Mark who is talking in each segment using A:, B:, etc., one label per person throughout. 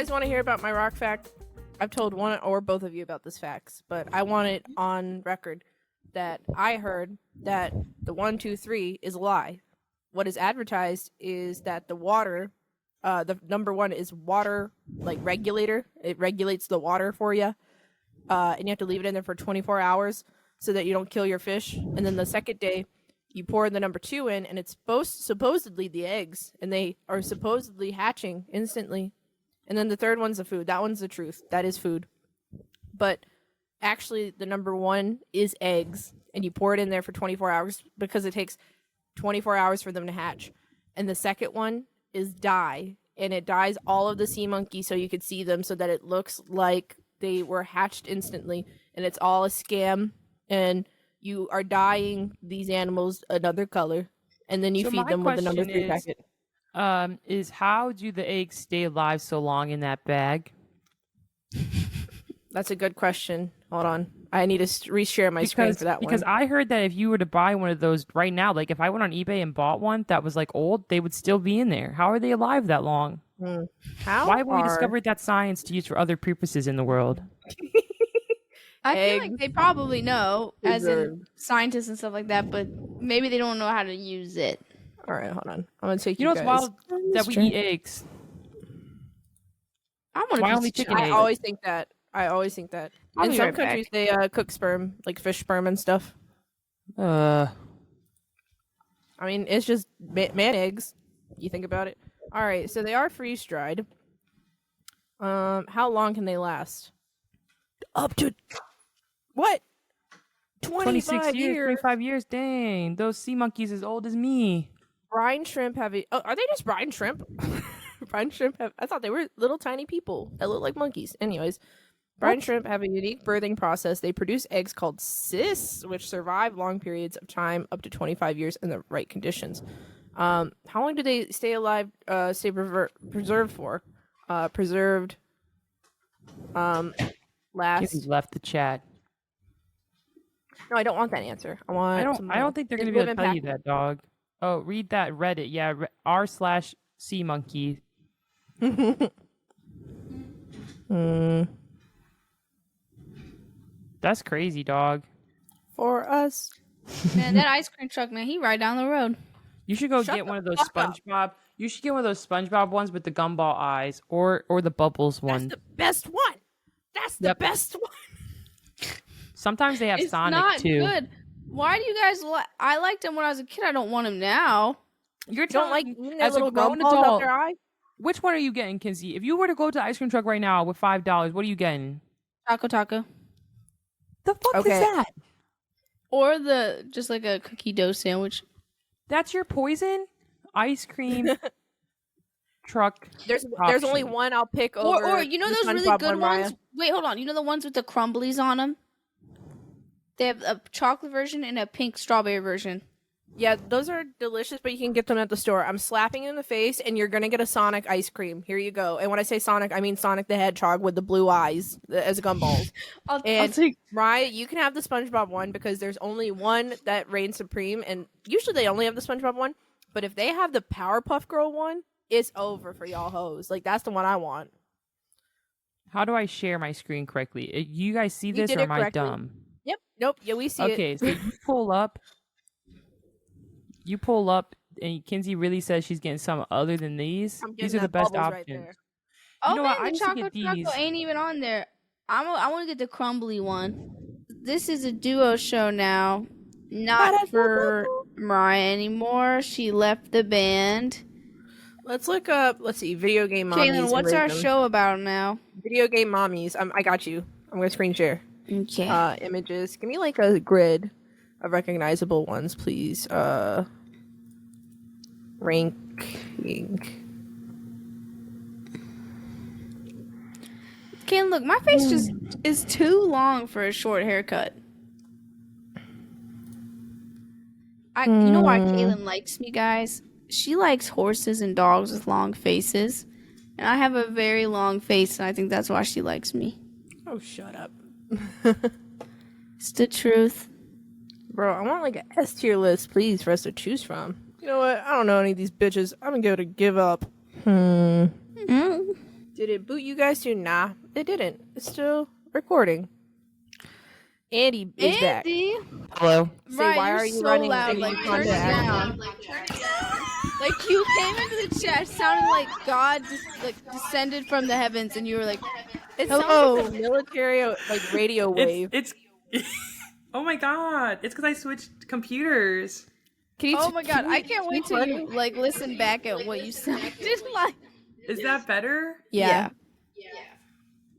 A: guys want to hear about my rock fact? I've told one or both of you about this facts, but I want it on record that I heard that the 1, 2, 3 is a lie. What is advertised is that the water, the number 1 is water, like regulator. It regulates the water for you, and you have to leave it in there for 24 hours so that you don't kill your fish. And then the second day, you pour the number 2 in, and it's supposedly the eggs, and they are supposedly hatching instantly. And then the third one's the food. That one's the truth. That is food. But actually, the number 1 is eggs, and you pour it in there for 24 hours because it takes 24 hours for them to hatch. And the second one is dye, and it dyes all of the sea monkeys so you could see them so that it looks like they were hatched instantly. And it's all a scam, and you are dyeing these animals another color, and then you feed them with the number 3 packet.
B: Is how do the eggs stay alive so long in that bag?
A: That's a good question. Hold on. I need to reshare my screen for that one.
B: Because I heard that if you were to buy one of those right now, like if I went on eBay and bought one that was like old, they would still be in there. How are they alive that long? Why haven't we discovered that science to use for other purposes in the world?
C: I feel like they probably know, as in scientists and stuff like that, but maybe they don't know how to use it.
A: All right, hold on. I'm gonna take
B: you. You know what's wild? That we eat eggs.
C: I want to eat chicken.
A: I always think that. In some countries, they cook sperm, like fish sperm and stuff. I mean, it's just man eggs. You think about it. All right, so they are freeze dried. How long can they last? Up to what?
B: 26 years, 25 years. Dang, those sea monkeys as old as me.
A: Brine shrimp have are they just brine shrimp? Brine shrimp have, I thought they were little tiny people that look like monkeys. Anyways, brine shrimp have a unique birthing process. They produce eggs called cysts, which survive long periods of time, up to 25 years in the right conditions. How long do they stay alive, preserved for? Preserved, last.
B: He's left the chat.
A: No, I don't want that answer.
B: I don't think they're going to be able to tell you that, dog. Oh, read that Reddit. Yeah, r/sea monkey. That's crazy, dog.
A: For us.
C: Man, that ice cream truck, man, he right down the road.
B: You should go get one of those SpongeBob. You should get one of those SpongeBob ones with the gumball eyes, or the Bubbles one.
A: That's the best one. That's the best one.
B: Sometimes they have Sonic too.
C: It's not good. Why do you guys I liked him when I was a kid. I don't want him now.
B: You don't like as a grown adult. Which one are you getting, Kinsey? If you were to go to the ice cream truck right now with $5, what are you getting?
C: Taco.
B: The fuck is that?
C: Or just like a cookie dough sandwich.
B: That's your poison? Ice cream truck.
A: There's only one I'll pick over.
C: Or you know those really good ones? Wait, hold on. You know the ones with the crumblies on them? They have a chocolate version and a pink strawberry version.
A: Yeah, those are delicious, but you can get them at the store. I'm slapping you in the face, and you're going to get a Sonic ice cream. Here you go. And when I say Sonic, I mean Sonic the Hedgehog with the blue eyes as gumballs. I'll take... Mariah, you can have the SpongeBob one because there's only one that reigns supreme, and usually they only have the SpongeBob one. But if they have the Powerpuff Girl one, it's over for y'all hoes. Like, that's the one I want.
B: How do I share my screen correctly? You guys see this, or am I dumb?
A: Yep. Nope. Yeah, we see it.
B: Okay, so you pull up. You pull up, and Kinsey really says she's getting some other than these. These are the best options.
C: Right you know what? The chocolate ain't even on there. I want to get the crumbly one. This is a duo show now, not for Mariah anymore. She left the band.
A: Let's look up. Let's see. Video game mommies.
C: Kaylin, what's our show about now?
A: Video game mommies. I got you. I'm gonna screen share.
C: Okay.
A: Images. Give me like a grid of recognizable ones, please. Ranking.
C: Kaylin, look, my face just is too long for a short haircut. You know why Kaylin likes me, guys? She likes horses and dogs with long faces. And I have a very long face, and I think that's why she likes me.
A: Oh, shut up.
C: It's the truth.
A: Bro, I want like an S tier list, please, for us to choose from. You know what? I don't know any of these bitches. I'm gonna give up. Damn Did it boot you guys too? Nah, it didn't. It's still recording. Andy is back.
B: Hello.
A: Say, why are you
C: so
A: running?
C: loud? Like, turn it down. Like, you came into the chat, sounding like God descended from the heavens, and you were like,
A: it sounds like a military radio wave.
B: It's oh my god! It's because I switched computers.
C: Oh my god! I can't wait till you listen back at what you sounded like.
B: Is that better?
A: Yeah.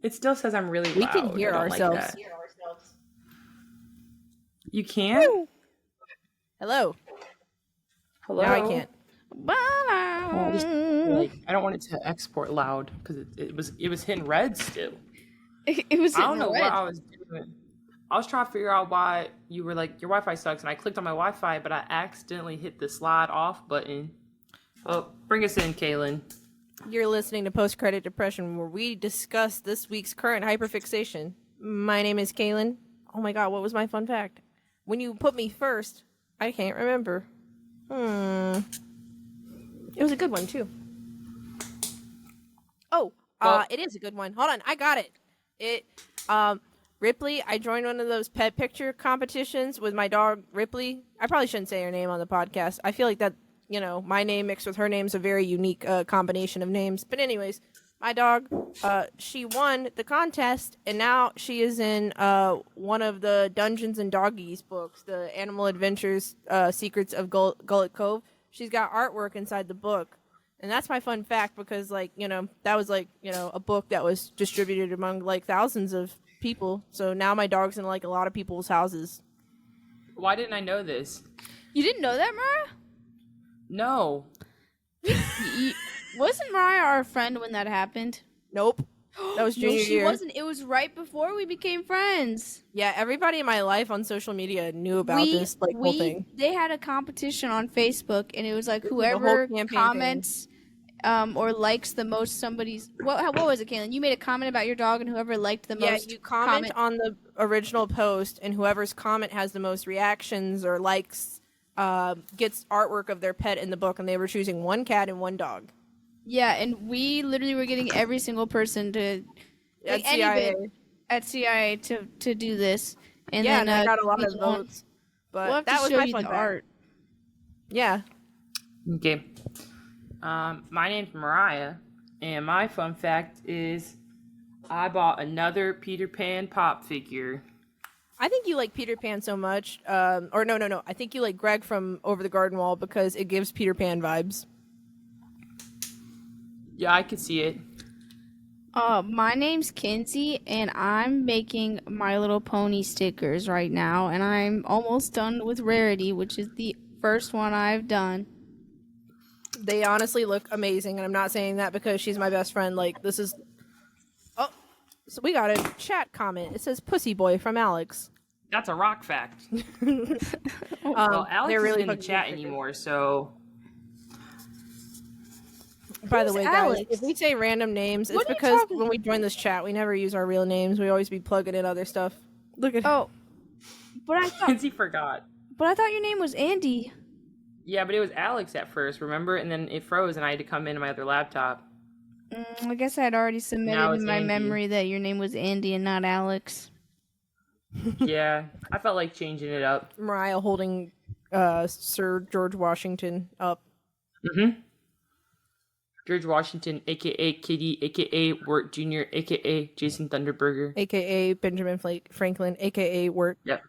B: It still says I'm really loud.
A: We can hear ourselves.
B: Like you can't?
A: Woo. Hello.
B: Hello.
A: Now I can't.
B: I don't want it to export loud because it was hitting red still.
C: It was.
B: I don't know what I was doing. I was trying to figure out why you were like, your Wi-Fi sucks, and I clicked on my Wi-Fi, but I accidentally hit the slide off button. Oh, bring us in, Kaylin.
A: You're listening to Post Credit Depression, where we discuss this week's current hyperfixation. My name is Kaylin. Oh my god, what was my fun fact? When you put me first, I can't remember. It was a good one, too. Oh, it is a good one. Hold on, I got it. Ripley, I joined one of those pet picture competitions with my dog, Ripley. I probably shouldn't say her name on the podcast. I feel like that, my name mixed with her name is a very unique combination of names. But anyways, my dog, she won the contest, and now she is in one of the Dungeons and Doggies books, the Animal Adventures Secrets of Gullet Cove. She's got artwork inside the book. And that's my fun fact because, that was, a book that was distributed among, thousands of people. So now my dog's in, a lot of people's houses.
B: Why didn't I know this?
C: You didn't know that, Mariah?
B: No.
C: Wasn't Mariah our friend when that happened?
A: Nope. That was junior year.
C: No, she wasn't. It was right before we became friends.
A: Yeah, everybody in my life on social media knew about this whole thing.
C: They had a competition on Facebook, and it was whoever comments or likes the most somebody's. What was it, Kaylin? You made a comment about your dog, and whoever liked the most.
A: Yeah, you comment on the original post, and whoever's comment has the most reactions or likes gets artwork of their pet in the book, and they were choosing one cat and one dog.
C: Yeah, and we literally were getting every single person to at CIA to do this. And
A: then
C: I
A: got a lot of votes. But
C: we'll have
A: that
C: to
A: was
C: show
A: my
C: you
A: fun
C: the
A: fact.
C: art.
A: Yeah.
B: Okay. My name's Mariah, and my fun fact is I bought another Peter Pan pop figure.
A: I think you like Peter Pan so much. Or no. I think you like Greg from Over the Garden Wall because it gives Peter Pan vibes.
B: Yeah, I could see it.
C: My name's Kinsey, and I'm making My Little Pony stickers right now, and I'm almost done with Rarity, which is the first one I've done.
A: They honestly look amazing, and I'm not saying that because she's my best friend. This is... Oh, so we got a chat comment. It says Pussy Boy from Alex.
B: That's a rock fact. Well, Alex isn't in the chat anymore, so...
A: By the way, guys, if we say random names, it's because when we join this chat, we never use our real names. We always be plugging in other stuff. Look at
C: but I thought
B: Kinsey forgot.
C: But I thought your name was Andy.
B: Yeah, but it was Alex at first, remember? And then it froze, and I had to come into my other laptop.
C: I guess I had already submitted in my memory that your name was Andy and not Alex.
B: Yeah, I felt like changing it up.
A: Mariah holding Sir George Washington up.
B: Mm-hmm. George Washington, a.k.a. Kitty, a.k.a. Wirt Jr., a.k.a. Jason Thunderberger.
A: A.k.a. Benjamin Franklin, a.k.a. Wirt.
B: Yep.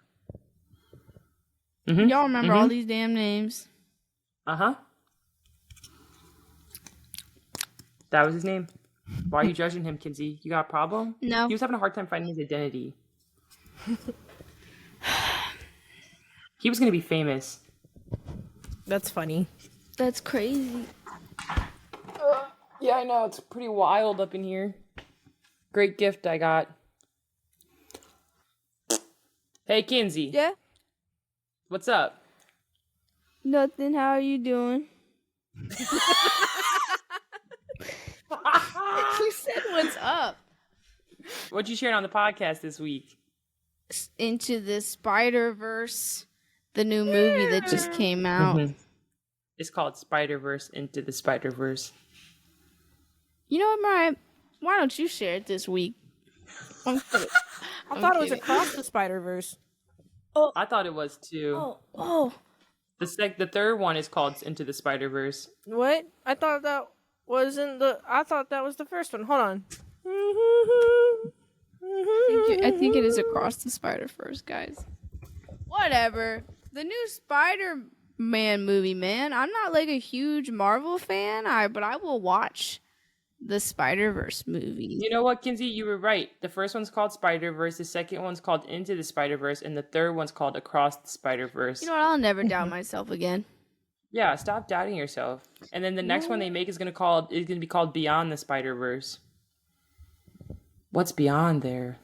B: Mm-hmm.
C: Y'all remember all these damn names.
B: Uh-huh. That was his name. Why are you judging him, Kinsey? You got a problem?
C: No.
B: He was having a hard time finding his identity. He was going to be famous.
A: That's funny.
C: That's crazy.
B: Yeah, I know. It's pretty wild up in here. Great gift I got. Hey, Kinsey.
C: Yeah?
B: What's up?
C: Nothing. How are you doing? Who said what's up?
B: What'd you share on the podcast this week?
C: Into the Spiderverse, the new movie that just came out.
B: Mm-hmm. It's called Spiderverse, Into the Spiderverse.
C: You know what, Mariah? Why don't you share it this week?
A: I thought it was Across the Spider-Verse.
B: Oh, I thought it was too.
C: Oh.
B: The third one is called Into the Spider-Verse.
A: What? I thought that was the first one. Hold on.
C: I think it is Across the Spider-Verse, guys. Whatever. The new Spider-Man movie, man. I'm not like a huge Marvel fan, but I will watch the Spider-Verse movie.
B: You know what, Kinsey? You were right. The first one's called Spider-Verse, the second one's called Into the Spider-Verse, and the third one's called Across the Spider-Verse.
C: You know what? I'll never doubt myself again.
B: Yeah, stop doubting yourself. And then the next one they make is gonna be called Beyond the Spider-Verse. What's beyond there?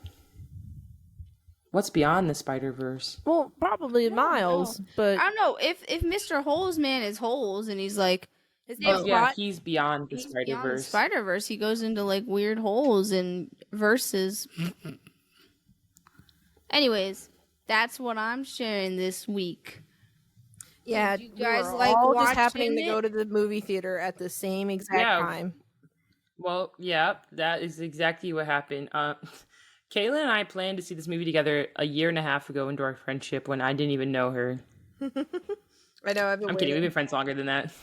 B: What's beyond the Spider-Verse?
A: Well, probably Miles, but
C: I don't know if Mr. Holes Man is Holes and he's like.
B: He's beyond the Spider-Verse.
C: Beyond the Spider-Verse. He goes into like weird holes and verses. Anyways, that's what I'm sharing this week.
A: Yeah,
C: you guys
A: we were
C: like
A: all
C: watching
A: just happening to
C: it?
A: go to the movie theater at the same exact time.
B: Well, yeah, that is exactly what happened. Kayla and I planned to see this movie together a year and a half ago into our friendship when I didn't even know her.
A: I know. I'm
B: kidding. We've been friends longer than that.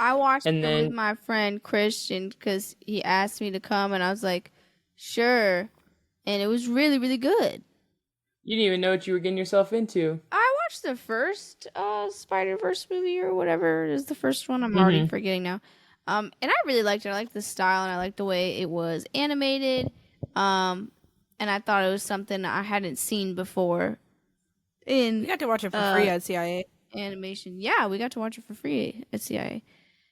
C: I watched it with my friend Christian because he asked me to come, and I was like, sure. And it was really, really good.
B: You didn't even know what you were getting yourself into.
C: I watched the first Spider-Verse movie or whatever. It was the first one. I'm already forgetting now. And I really liked it. I liked the style, and I liked the way it was animated. And I thought it was something I hadn't seen before.
A: We got to watch it for free at CIA.
C: Animation. Yeah, we got to watch it for free at CIA.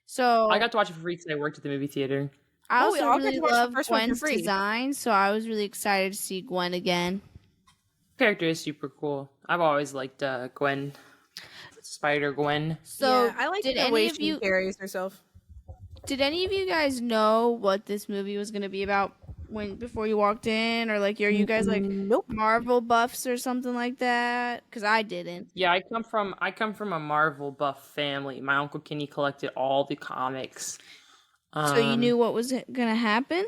C: So
B: I got to watch it for free because I worked at the movie theater.
C: I also really love Gwen's design, so I was really excited to see Gwen again.
B: Character is super cool. I've always liked Gwen, Spider-Gwen.
A: So yeah, I like the way she carries herself.
C: Did any of you guys know what this movie was going to be about before you walked in, or like are you guys like Marvel buffs or something like that? Because I didn't.
B: Yeah, I come from a Marvel buff family. My Uncle Kenny collected all the comics.
C: So you knew what was gonna happen?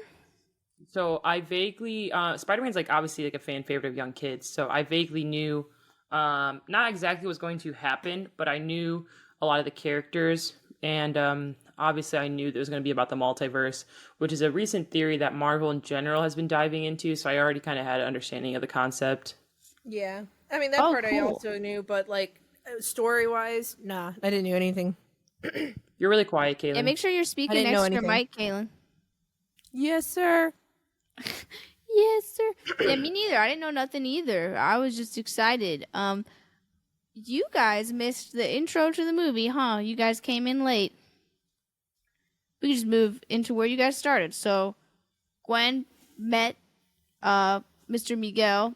B: So I vaguely Spider-Man's like obviously like a fan favorite of young kids. So I vaguely knew not exactly what was going to happen, but I knew a lot of the characters, and obviously I knew that it was going to be about the multiverse, which is a recent theory that Marvel in general has been diving into, so I already kind of had an understanding of the concept.
A: Yeah. I mean, that part cool. I also knew, but like story-wise, nah, I didn't know anything.
B: You're really quiet, Kaylin.
C: Yeah, make sure you're speaking next to your mic, Kaylin.
A: Yes, sir.
C: Yes, sir. Yeah, me neither. I didn't know nothing either. I was just excited. You guys missed the intro to the movie, huh? You guys came in late. We can just move into where you guys started. So, Gwen met Mr. Miguel,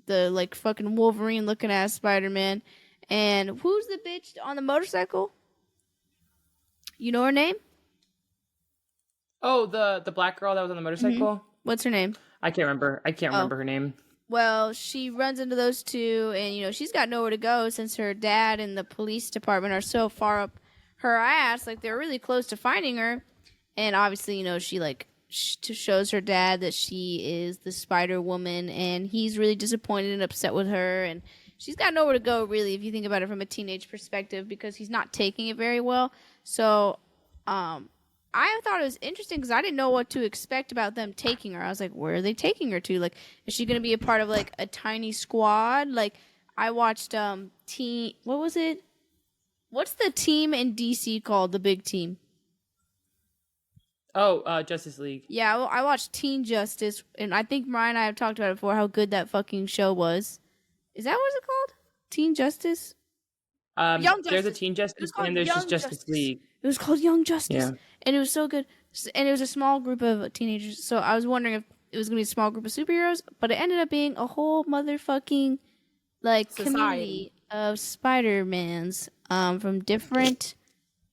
C: the like fucking Wolverine looking ass Spider-Man. And who's the bitch on the motorcycle? You know her name?
B: Oh, the black girl that was on the motorcycle?
C: Mm-hmm. What's her name?
B: I can't remember. I can't remember her name.
C: Well, she runs into those two, and you know she's got nowhere to go since her dad and the police department are so far up her ass. Like they're really close to finding her, and obviously, you know, she like shows her dad that she is the Spider Woman, and he's really disappointed and upset with her, and she's got nowhere to go really if you think about it from a teenage perspective because he's not taking it very well. So, I thought it was interesting because I didn't know what to expect about them taking her. I was like, where are they taking her to? Like, is she going to be a part of, like, a tiny squad? Like, I watched, what was it? What's the team in DC called, the big team?
B: Oh, Justice League.
C: Yeah, well, I watched Teen Justice, and I think Mariah and I have talked about it before, how good that fucking show was. Is that what it's called? Teen Justice?
B: Young Justice. There's a Teen Justice, and there's just Justice League.
C: It was called Young Justice.
B: Yeah.
C: And it was so good. And it was a small group of teenagers. So I was wondering if it was going to be a small group of superheroes. But it ended up being a whole motherfucking, like, community of Spider-Mans from different,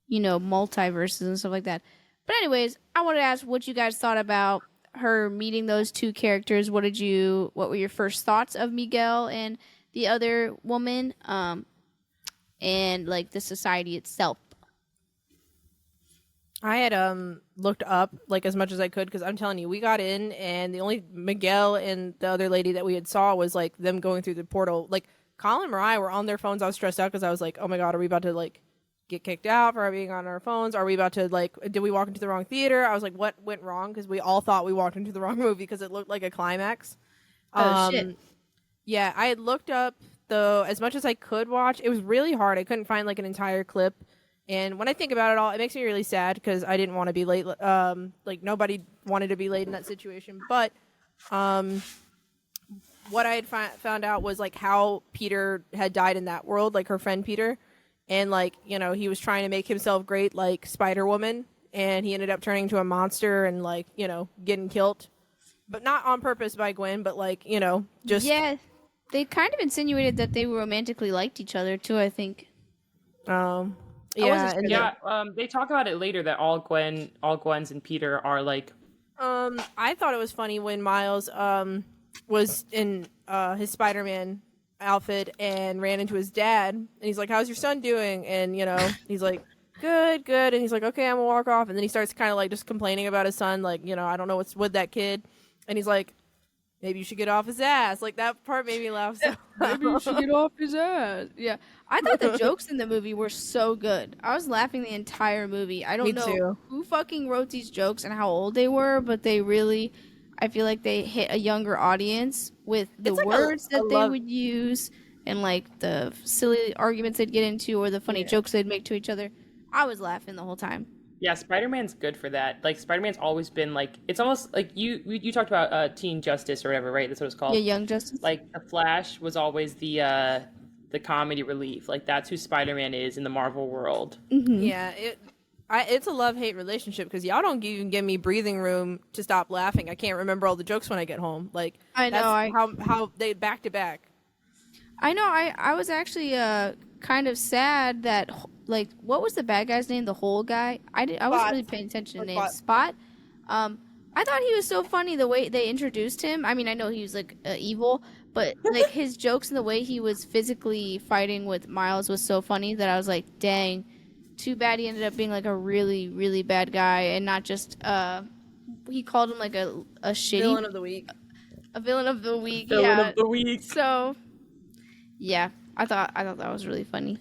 C: you know, multiverses and stuff like that. But anyways, I wanted to ask what you guys thought about her meeting those two characters. What were your first thoughts of Miguel and the other woman? And, like, the society itself.
A: I had looked up like as much as I could because I'm telling you, we got in and the only Miguel and the other lady that we had saw was like them going through the portal. Like Colin and Mariah were on their phones. I was stressed out because I was like, oh my god, are we about to like get kicked out for being on our phones? Are we about to like, did we walk into the wrong theater? I was like, what went wrong? Because we all thought we walked into the wrong movie because it looked like a climax.
C: Shit.
A: Yeah, I had looked up though as much as I could watch. It was really hard. I couldn't find like an entire clip. And when I think about it all, it makes me really sad because I didn't want to be late. Like nobody wanted to be late in that situation. But what I had found out was like how Peter had died in that world, like her friend Peter, and like he was trying to make himself great, like Spider-Woman, and he ended up turning into a monster and like getting killed, but not on purpose by Gwen, but like just
C: they kind of insinuated that they romantically liked each other too. I think.
B: They talk about it later that all Gwens and Peter are like.
A: I thought it was funny when Miles was in his Spider-Man outfit and ran into his dad, and he's like, "How's your son doing?" And he's like, "Good, good." And he's like, "Okay, I'm gonna walk off." And then he starts kind of like just complaining about his son, like, I don't know what's with that kid. And he's like, maybe you should get off his ass. Like that part made me laugh. So
C: maybe you should get off his ass. Yeah, I thought the jokes in the movie were so good. I was laughing the entire movie. I don't know who fucking wrote these jokes and how old they were, but they really, I feel like they hit a younger audience with the words that they would use and like the silly arguments they'd get into or the funny jokes they'd make to each other. I was laughing the whole time.
B: Yeah, Spider-Man's good for that. Like, Spider-Man's always been, like, it's almost, like, you talked about Teen Justice or whatever, right? That's what it's called?
C: Yeah, Young Justice.
B: Like, The Flash was always the comedy relief. Like, that's who Spider-Man is in the Marvel world.
A: Mm-hmm. Yeah, it's a love-hate relationship because y'all don't even give me breathing room to stop laughing. I can't remember all the jokes when I get home. Like,
C: I know.
A: That's how they back-to-back.
C: I know. I was actually kind of sad that... Like, what was the bad guy's name? The whole guy? I wasn't really paying attention to names. Spot. I thought he was so funny the way they introduced him. I mean, I know he was like evil, but like his jokes and the way he was physically fighting with Miles was so funny that I was like, dang, too bad he ended up being like a really, really bad guy and not just he called him like a shitty
A: villain of the week.
C: A villain of the week.
B: Villain of the week.
C: So, yeah, I thought that was really funny.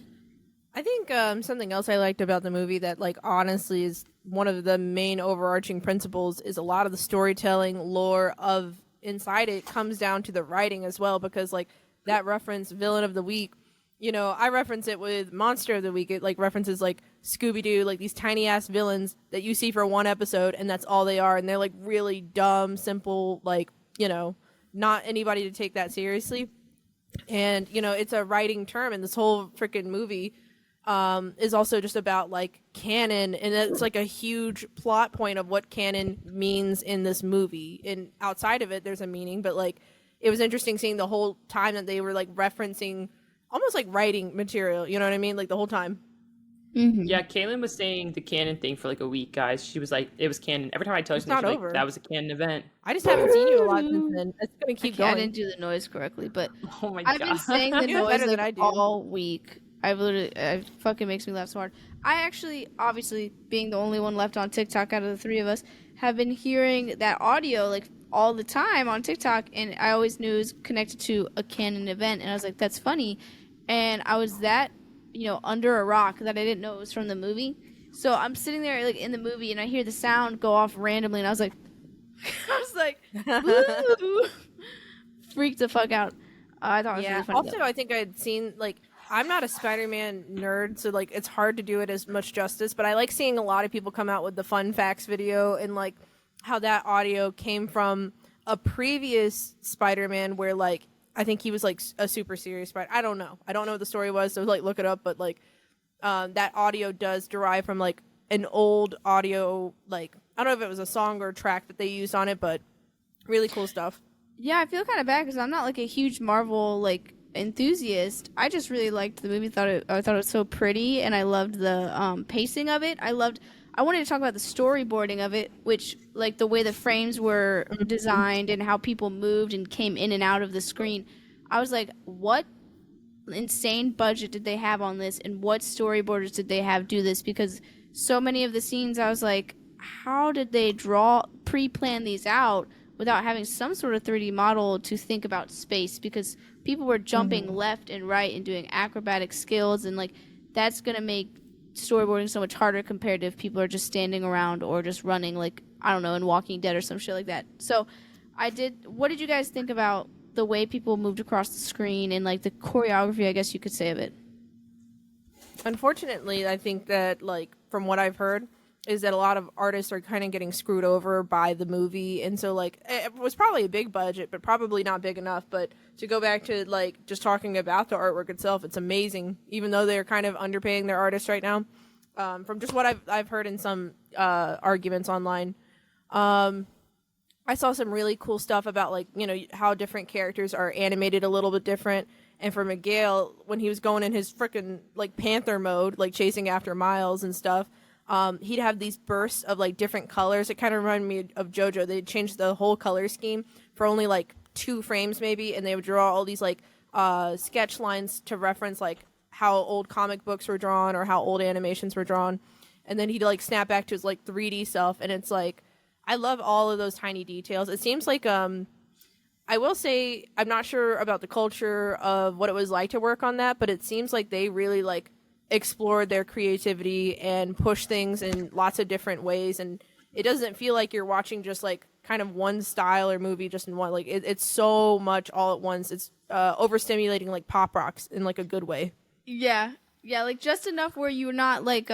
A: I think something else I liked about the movie that, like, honestly is one of the main overarching principles is a lot of the storytelling lore of inside it comes down to the writing as well, because, like, that reference, Villain of the Week, I reference it with Monster of the Week. It, like, references, like, Scooby-Doo, like, these tiny-ass villains that you see for one episode, and that's all they are, and they're, like, really dumb, simple, like, not anybody to take that seriously. And, it's a writing term, and this whole freaking movie... is also just about like canon, and it's like a huge plot point of what canon means in this movie. And outside of it, there's a meaning, but like it was interesting seeing the whole time that they were like referencing almost like writing material. You know what I mean? Like the whole time.
C: Mm-hmm.
B: Yeah, Kaylin was saying the canon thing for like a week, guys. She was like, it was canon. Every time I tell you something, she's like, that was a canon event.
A: I just haven't seen you a lot since then. It's gonna keep going.
C: I didn't do the noise correctly, but
B: oh my God.
C: I've been saying the noise like all week. It fucking makes me laugh so hard. I actually, obviously, being the only one left on TikTok out of the three of us, have been hearing that audio like all the time on TikTok, and I always knew it was connected to a canon event, and I was like, that's funny. And I was that, under a rock that I didn't know it was from the movie. So I'm sitting there like in the movie, and I hear the sound go off randomly, and I was like, ooh, freaked the fuck out. I thought it was really funny.
A: Also, I think I'd seen like. I'm not a Spider-Man nerd, so like it's hard to do it as much justice, but I like seeing a lot of people come out with the fun facts video and like how that audio came from a previous Spider-Man where like I think he was like a super serious Spider. I don't know what the story was, so like look it up, but like that audio does derive from like an old audio, like I don't know if it was a song or a track that they used on it, but really cool stuff.
C: Yeah, I feel kind of bad because I'm not like a huge Marvel like enthusiast. I just really liked the movie. I thought it was so pretty, and I loved the pacing of it. I wanted to talk about the storyboarding of it, which like the way the frames were designed and how people moved and came in and out of the screen. I was like, what insane budget did they have on this, and what storyboarders did they have do this? Because so many of the scenes, I was like, how did they pre-plan these out without having some sort of 3D model to think about space? Because people were jumping left and right and doing acrobatic skills, and like that's gonna make storyboarding so much harder compared to if people are just standing around or just running, like, I don't know, in Walking Dead or some shit like that. So what did you guys think about the way people moved across the screen and like the choreography, I guess you could say, of it?
A: Unfortunately, I think that, like, from what I've heard, is that a lot of artists are kind of getting screwed over by the movie. And so, like, it was probably a big budget, but probably not big enough. But to go back to, like, just talking about the artwork itself, it's amazing, even though they're kind of underpaying their artists right now. From just what I've heard in some arguments online. I saw some really cool stuff about, like, you know, how different characters are animated a little bit different. And for Miguel, when he was going in his freaking, like, panther mode, like, chasing after Miles and stuff, he'd have these bursts of, like, different colors. It kind of reminded me of JoJo. They'd changed the whole color scheme for only, like, 2 frames maybe, and they would draw all these, like, sketch lines to reference, like, how old comic books were drawn or how old animations were drawn. And then he'd, like, snap back to his, like, 3D self, and it's, like, I love all of those tiny details. It seems like, I will say, I'm not sure about the culture of what it was like to work on that, but it seems like they really, like, explored their creativity and pushed things in lots of different ways. And it doesn't feel like you're watching just, like, kind of one style or movie just in one. Like, it's so much all at once. It's overstimulating, like Pop Rocks in, like, a good way.
C: Yeah. Yeah, like, just enough where you're not, like,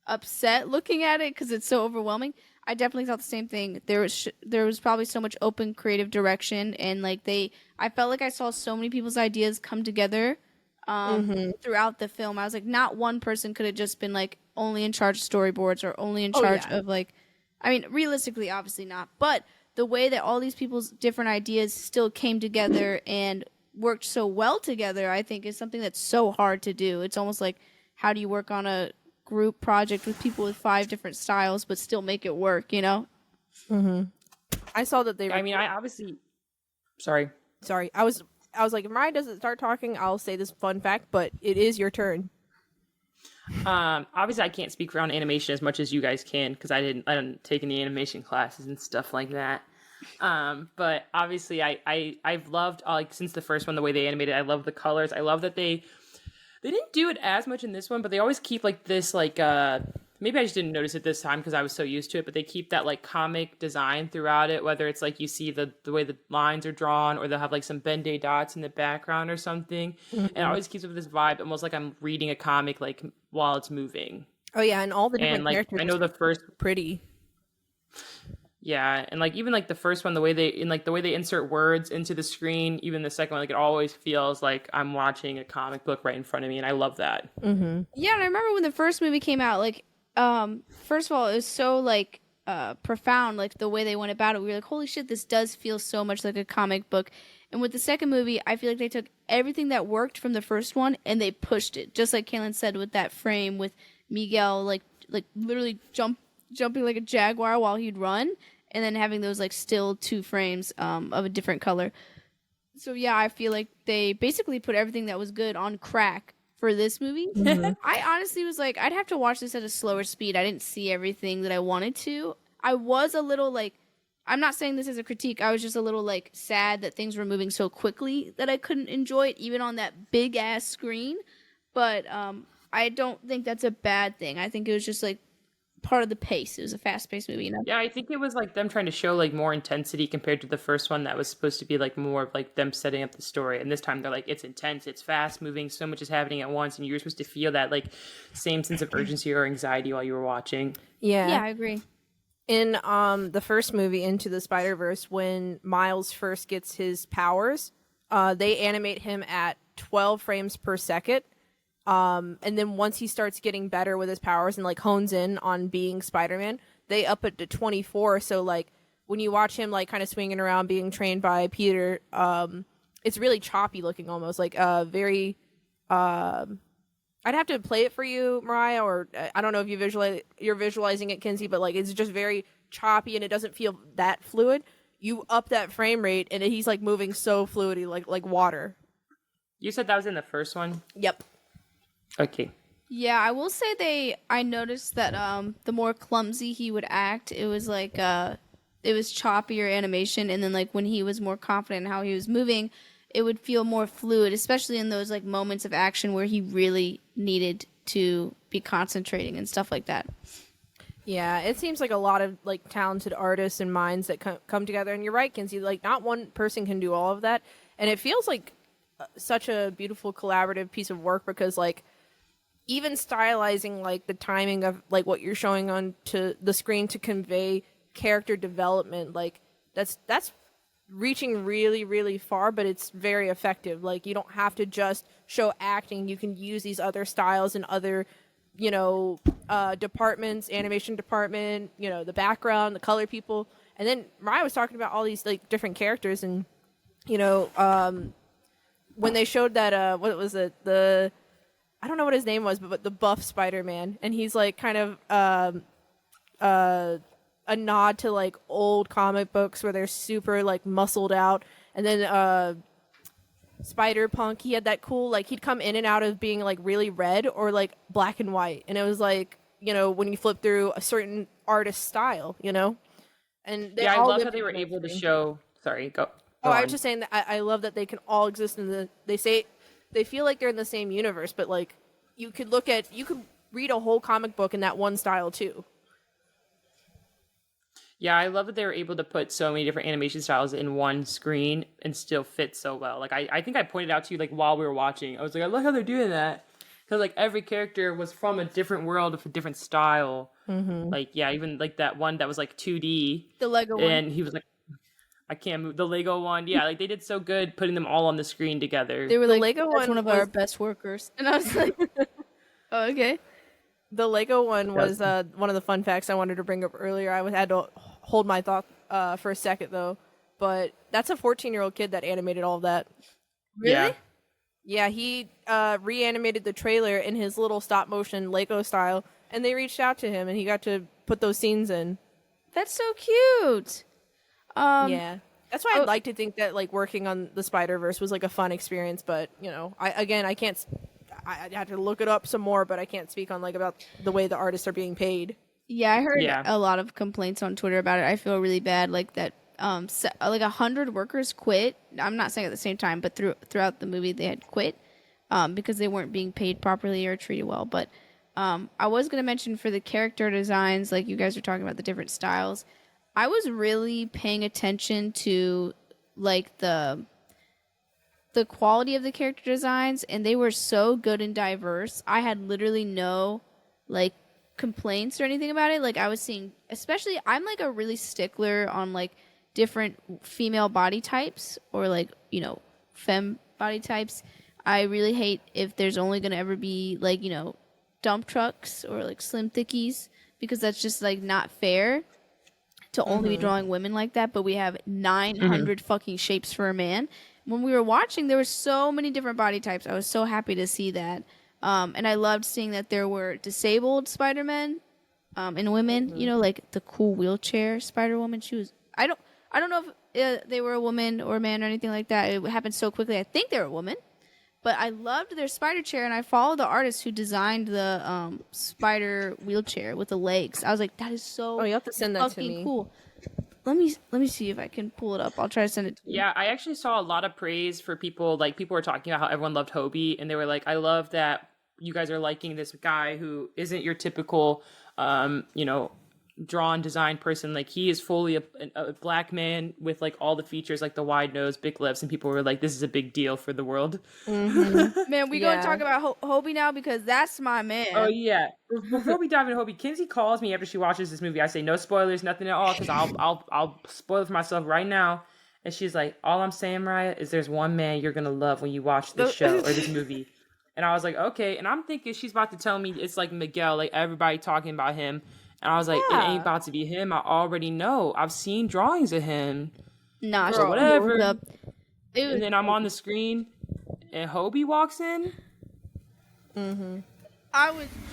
C: upset looking at it because it's so overwhelming. I definitely thought the same thing. There was probably so much open creative direction, and like I felt like I saw so many people's ideas come together throughout the film. I was like, not one person could have just been like only in charge of storyboards or only in charge of, like, I mean, realistically, obviously not, but the way that all these people's different ideas still came together and worked so well together, I think is something that's so hard to do. It's almost like, how do you work on a group project with people with 5 different styles but still make it work, you know?
A: I saw that they
B: I mean, I obviously sorry
A: I was like, if Mariah doesn't start talking, I'll say this fun fact, but it is your turn.
B: Obviously I can't speak around animation as much as you guys can because I didn't take any animation classes and stuff like that. But obviously I've loved, like, since the first one, the way they animated. I love the colors. I love that they didn't do it as much in this one, but they always keep, like, this, like, maybe I just didn't notice it this time because I was so used to it, but they keep that, like, comic design throughout it, whether it's, like, you see the way the lines are drawn, or they'll have, like, some Ben-Day dots in the background or something. And it always keeps up this vibe, almost like I'm reading a comic, like, while it's moving.
A: Oh, yeah, and all the different characters.
B: I know the first...
A: Pretty.
B: Yeah, and, like, even, like, the first one, the way they insert words into the screen, even the second one, like, it always feels like I'm watching a comic book right in front of me, and I love that.
C: Yeah, and I remember when the first movie came out, like, first of all, it was so, like, profound, like, the way they went about it. We were like, holy shit, this does feel so much like a comic book. And with the second movie, I feel like they took everything that worked from the first one, and they pushed it, just like Kaylin said, with that frame, with Miguel, like literally jumping like a jaguar while he'd run, and then having those, like, still 2 frames of a different color. So yeah, I feel like they basically put everything that was good on crack for this movie. I honestly was like, I'd have to watch this at a slower speed. I didn't see everything that I wanted to. I was a little, like, I'm not saying this as a critique, I was just a little, like, sad that things were moving so quickly that I couldn't enjoy it even on that big ass screen. But I don't think that's a bad thing. I think it was just, like, part of the pace. It was a fast-paced movie, you know?
B: Yeah, I think it was, like, them trying to show, like, more intensity compared to the first one that was supposed to be, like, more of, like, them setting up the story. And this time they're like, it's intense, it's fast-moving, so much is happening at once, and you're supposed to feel that, like, same sense of urgency or anxiety while you were watching.
C: Yeah, I agree.
A: In the first movie, Into the Spiderverse, when Miles first gets his powers, they animate him at 12 frames per second. And then once he starts getting better with his powers and, like, hones in on being Spider-Man, they up it to 24. So, like, when you watch him, like, kind of swinging around being trained by Peter, it's really choppy looking almost, like, very, I'd have to play it for you, Mariah, or I don't know if you're visualizing it, Kinsey, but, like, it's just very choppy and it doesn't feel that fluid. You up that frame rate and he's, like, moving so fluidly, like water.
B: You said that was in the first one?
A: Yep.
B: Okay.
C: Yeah, I will say I noticed that the more clumsy he would act, it was like it was choppier animation, and then like when he was more confident in how he was moving, it would feel more fluid, especially in those like moments of action where he really needed to be concentrating and stuff like that.
A: Yeah, it seems like a lot of like talented artists and minds that come together, and you're right, Kinsey, like not one person can do all of that, and it feels like such a beautiful collaborative piece of work, because like even stylizing like the timing of like what you're showing on to the screen to convey character development, like that's reaching really, really far, but it's very effective. Like you don't have to just show acting, you can use these other styles and other, you know, departments, animation department, you know, the background, the color people. And then Mariah was talking about all these like different characters, and you know, when they showed that what was it, I don't know what his name was, but the buff Spider-Man, and he's like kind of a nod to like old comic books where they're super like muscled out. And then Spider-Punk, he had that cool, like he'd come in and out of being like really red or like black and white, and it was like, you know, when you flip through a certain artist style, you know. And
B: yeah, I love how they were able to show. Sorry, go.
A: I was just saying that I love that they can all exist in the. They feel like they're in the same universe, but like you could read a whole comic book in that one style too.
B: Yeah, I love that they were able to put so many different animation styles in one screen and still fit so well. Like I think I pointed out to you like while we were watching, I was like, I love how they're doing that, because like every character was from a different world with a different style. Mm-hmm. Like yeah, even like that one that was like 2D,
C: the Lego one,
B: and he was like, I can't move, the Lego one. Yeah, like they did so good putting them all on the screen together.
C: They were like, the Lego one of our best workers, and I was like, oh, okay.
A: The Lego one was one of the fun facts I wanted to bring up earlier. I had to hold my thought for a second though, but that's a 14-year-old kid that animated all of that.
C: Really?
A: Yeah, he reanimated the trailer in his little stop motion Lego style, and they reached out to him, and he got to put those scenes in.
C: That's so cute.
A: Yeah, that's why I'd like to think that like working on the Spider-Verse was like a fun experience, but you know, I had to look it up some more, but I can't speak on like about the way the artists are being paid.
C: Yeah, I heard a lot of complaints on Twitter about it. I feel really bad, like that. Like 100 workers quit. I'm not saying at the same time, but throughout the movie they had quit because they weren't being paid properly or treated well. But I was gonna mention for the character designs, like you guys are talking about the different styles. I was really paying attention to like the quality of the character designs, and they were so good and diverse. I had literally no like complaints or anything about it. Like I was seeing, especially I'm like a really stickler on like different female body types or like, you know, femme body types. I really hate if there's only going to ever be like, you know, dump trucks or like slim thickies, because that's just like not fair to only be drawing women like that. But we have 900 fucking shapes for a man. When we were watching, there were so many different body types. I was so happy to see that. And I loved seeing that there were disabled Spider-Men and women, you know, like the cool wheelchair Spider-Woman. She was, I don't know if they were a woman or a man or anything like that. It happened so quickly. I think they were a woman. But I loved their spider chair, and I followed the artist who designed the spider wheelchair with the legs. I was like, that is so
A: you have to send that to me.
C: Cool. Let me see if I can pull it up. I'll try to send it to you.
B: Yeah, I actually saw a lot of praise for people. Like, people were talking about how everyone loved Hobie, and they were like, I love that you guys are liking this guy who isn't your typical, you know, drawn design person. Like, he is fully a black man with like all the features, like the wide nose, big lips, and people were like, this is a big deal for the world.
C: Man, we gonna talk about Hobie now, because that's my man.
B: Oh yeah. Before we dive into Hobie, Kinsey calls me after she watches this movie. I say no spoilers, nothing at all, because I'll spoil it for myself right now. And she's like, all I'm saying, Mariah, is there's one man you're gonna love when you watch this show or this movie. And I was like, okay. And I'm thinking she's about to tell me it's like Miguel, like everybody talking about him. And I was like, it ain't about to be him. I already know. I've seen drawings of him.
C: Nah,
B: or whatever. And then I'm on the screen, and Hobie walks in.
C: I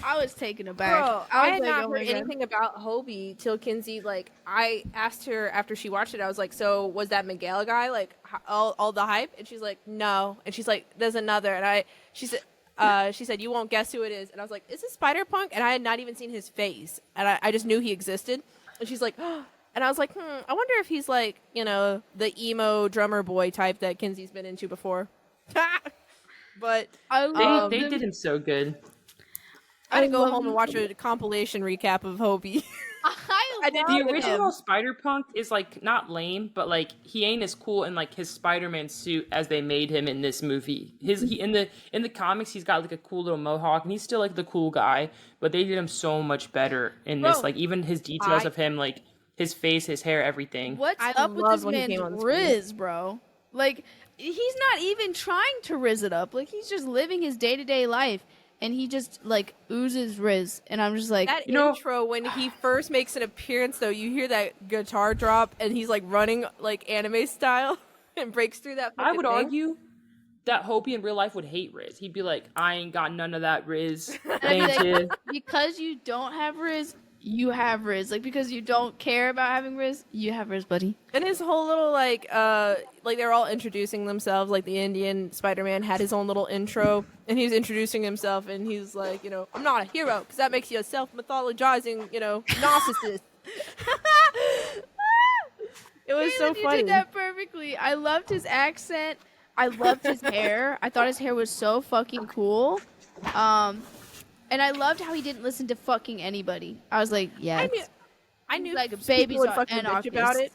C: I was taken aback.
A: Bro, I had
C: like,
A: not heard anything about Hobie till Kinsey. Like, I asked her after she watched it. I was like, "So was that Miguel guy? Like, all the hype?" And she's like, "No." And she's like, "There's another." And she said, "You won't guess who it is." And I was like, "Is it Spider-Punk?" And I had not even seen his face, and I just knew he existed. And she's like, "Oh." And I was like, I wonder if he's like, the emo drummer boy type that Kinsey's been into before. But
B: they did him so good.
A: I had to go home and watch a compilation recap of Hobie.
B: The original Spider-Punk is like not lame, but like he ain't as cool in like his Spider-Man suit as they made him in this movie. In the comics he's got like a cool little mohawk and he's still like the cool guy, but they did him so much better in this. Like even his details of him, like his face, his hair, everything.
C: What's up with this man's Riz, bro? Like he's not even trying to Riz it up. Like he's just living his day-to-day life. And he just, like, oozes Riz. And I'm just like...
A: That intro, when he first makes an appearance, though, you hear that guitar drop, and he's, like, running, like, anime style, and breaks through that
B: I would argue that Hobie in real life would hate Riz. He'd be like, I ain't got none of that Riz.
C: Like, because you don't have Riz, you have Riz. Like, because you don't care about having Riz, you have Riz, buddy.
A: And his whole little, like they're all introducing themselves, like the Indian Spider-Man had his own little intro, and he's introducing himself, and he's like, I'm not a hero, because that makes you a self-mythologizing, narcissist. It was so funny.
C: You did that perfectly. I loved his accent. I loved his hair. I thought his hair was so fucking cool. And I loved how he didn't listen to fucking anybody. I was like, yeah.
A: I knew
C: like babies
A: would
C: are
A: fucking bitch about it.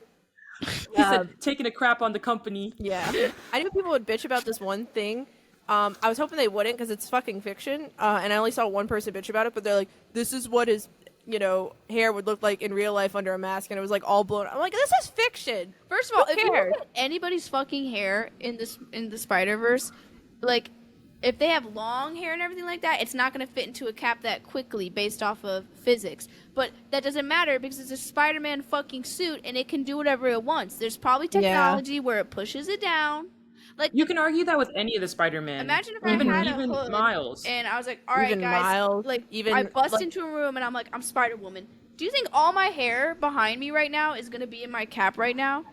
B: He said, taking a crap on the company.
A: Yeah. I knew people would bitch about this one thing. I was hoping they wouldn't because it's fucking fiction. And I only saw one person bitch about it, but they're like, this is what his, hair would look like in real life under a mask. And it was like all blown. I'm like, this is fiction.
C: First of all, if you look at anybody's fucking hair in the Spider-Verse, like, if they have long hair and everything like that, it's not going to fit into a cap that quickly based off of physics. But that doesn't matter because it's a Spider-Man fucking suit and it can do whatever it wants. There's probably technology where it pushes it down. Like
B: you can argue that with any of the Spider-Man.
C: Imagine if I had a hood
B: Miles.
C: And I was like, all right, guys. I bust into a room and I'm like, I'm Spider-Woman. Do you think all my hair behind me right now is going to be in my cap right now?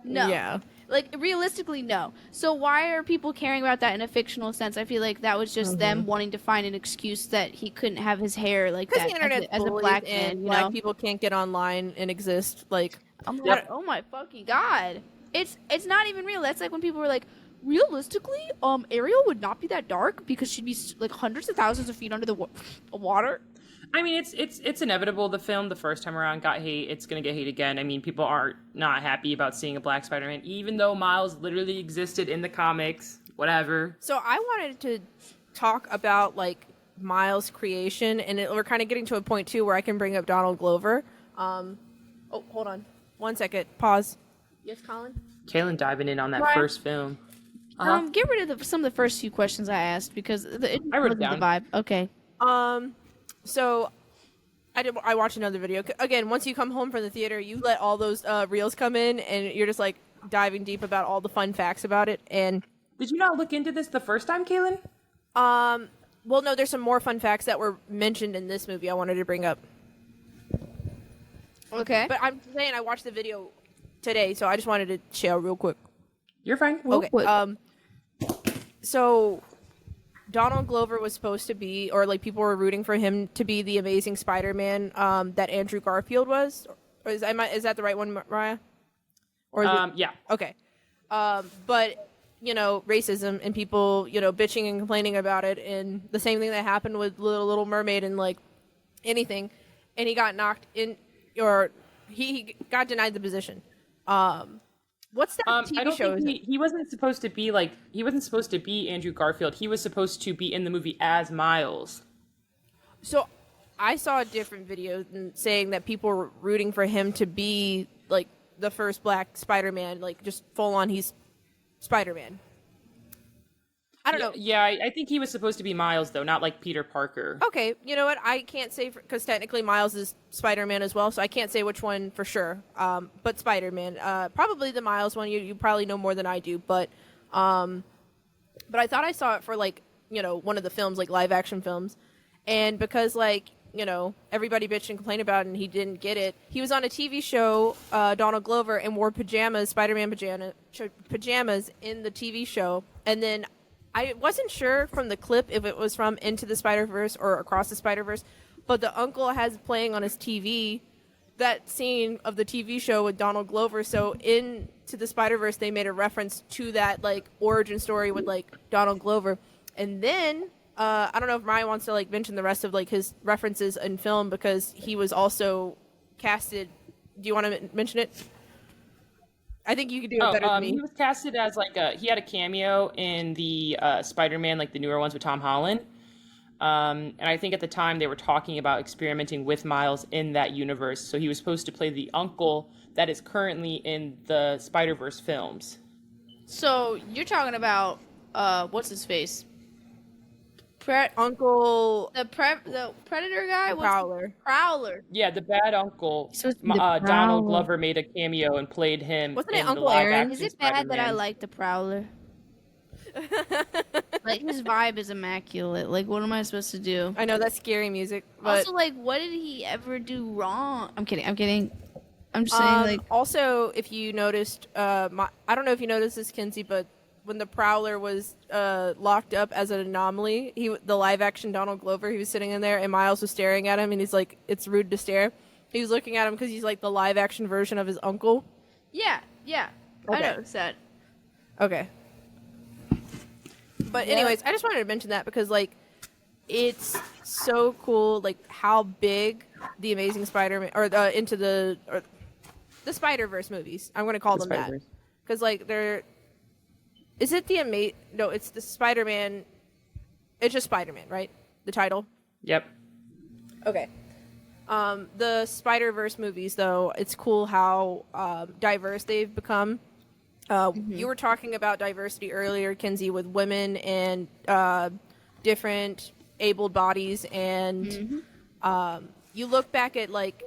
C: No.
A: Yeah.
C: Like, realistically, no. So why are people caring about that in a fictional sense? I feel like that was just them wanting to find an excuse that he couldn't have his hair like that as a black man.
A: Black people can't get online and exist. Like,
C: I'm like, oh my fucking god. It's not even real. That's like when people were like, realistically, Ariel would not be that dark because she'd be like hundreds of thousands of feet under the water.
B: I mean, it's inevitable. The film the first time around got hate. It's gonna get hate again. I mean, people are not happy about seeing a black Spider-Man, even though Miles literally existed in the comics. Whatever.
A: So I wanted to talk about like Miles' creation, and we're kind of getting to a point too where I can bring up Donald Glover. Oh, hold on, 1 second. Pause. Yes, Colin.
B: Kaylin diving in on that first film.
C: Get rid of some of the first few questions I asked because
B: I wrote it down.
C: The vibe. Okay.
A: So, I watched another video. Again, once you come home from the theater, you let all those reels come in, and you're just, like, diving deep about all the fun facts about it, and...
B: Did you not look into this the first time, Kaylin?
A: Well, no, there's some more fun facts that were mentioned in this movie I wanted to bring up.
C: Okay.
A: But I'm saying I watched the video today, so I just wanted to share real quick.
B: You're fine.
A: Okay, so... Donald Glover was supposed to be, or like people were rooting for him to be the Amazing Spider-Man that Andrew Garfield was. Or is that the right one, Mariah? Or
B: yeah.
A: Okay. But racism and people bitching and complaining about it, and the same thing that happened with Little Mermaid and like anything, and he got knocked in, or he got denied the position. What's that TV
B: I don't
A: show?
B: Think he wasn't supposed to be Andrew Garfield. He was supposed to be in the movie as Miles.
A: So I saw a different video saying that people were rooting for him to be like the first black Spider-Man, like just full on he's Spider-Man. I don't know.
B: Yeah, I think he was supposed to be Miles, though, not like Peter Parker.
A: Okay, you know what? I can't say, because technically Miles is Spider-Man as well, so I can't say which one for sure. But Spider-Man. Probably the Miles one. You probably know more than I do, but I thought I saw it for, like, one of the films, like live-action films. And because, like, everybody bitched and complained about it and he didn't get it, he was on a TV show, Donald Glover, and wore pajamas, Spider-Man pajamas in the TV show. And then I wasn't sure from the clip if it was from Into the Spider-Verse or Across the Spider-Verse, but the uncle has playing on his TV that scene of the TV show with Donald Glover. So Into the Spider-Verse, they made a reference to that, like, origin story with, like, Donald Glover. And then I don't know if Ryan wants to, like, mention the rest of, like, his references in film, because he was also casted. Do you want to mention it? I think you could do it better than me.
B: He was casted as, like, he had a cameo in the Spider-Man, like the newer ones with Tom Holland. And I think at the time they were talking about experimenting with Miles in that universe. So he was supposed to play the uncle that is currently in the Spider-Verse films.
C: So you're talking about, what's his face?
A: Uncle,
C: the Predator guy,
A: Prowler.
B: Yeah, the bad uncle. Donald Glover made a cameo and played him.
A: Wasn't it Uncle Aaron?
C: Is it bad that I like the Prowler? Like, his vibe is immaculate. Like, what am I supposed to do?
A: I know that's scary music. But
C: also, like, what did he ever do wrong? I'm kidding. I'm just saying, like.
A: Also, if you noticed, I don't know if you noticed this, Kinsey, but when the Prowler was locked up as an anomaly, the live action Donald Glover, he was sitting in there and Miles was staring at him and he's like, it's rude to stare. He was looking at him because he's like the live action version of his uncle.
C: Yeah.
A: Okay.
C: I noticed that.
A: Okay. But anyways, I just wanted to mention that because, like, it's so cool, like, how big the Amazing Spider-Man or the Spider-Verse movies. I'm going to call them that because, like, they're. Is it the No, it's the Spider-Man. It's just Spider-Man, right? The title.
B: Yep.
A: Okay. The Spider-Verse movies, though, it's cool how diverse they've become. You were talking about diversity earlier, Kinsey, with women and different abled bodies, and you look back at, like,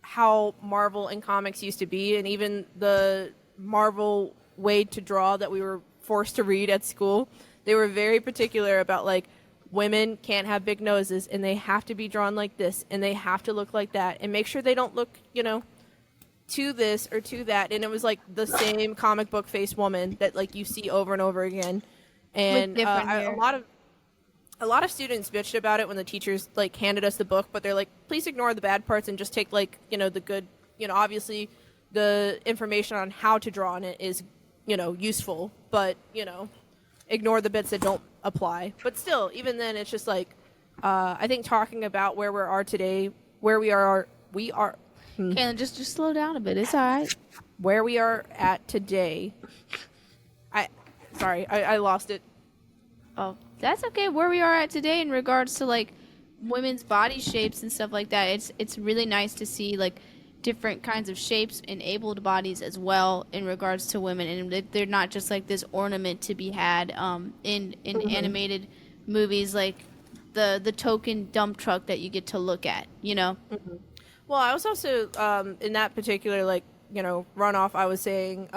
A: how Marvel and comics used to be, and even the Marvel way to draw that we were forced to read at school. They were very particular about, like, women can't have big noses, and they have to be drawn like this, and they have to look like that, and make sure they don't look, to this or to that. And it was like the same comic book face woman that, like, you see over and over again. And a lot of students bitched about it when the teachers, like, handed us the book, but they're like, please ignore the bad parts and just take, like, the good, obviously the information on how to draw in it is, useful, but, ignore the bits that don't apply. But still, even then, it's just like, I think talking about where we are today,
C: Kaylin, just slow down a bit. It's all right.
A: Where we are at today. I lost it.
C: Oh, that's okay. Where we are at today in regards to, like, women's body shapes and stuff like that. It's really nice to see, like, different kinds of shapes in abled bodies as well in regards to women, and they're not just like this ornament to be had in animated movies, like the token dump truck that you get to look at.
A: Well, I was also in that particular, like, runoff, I was saying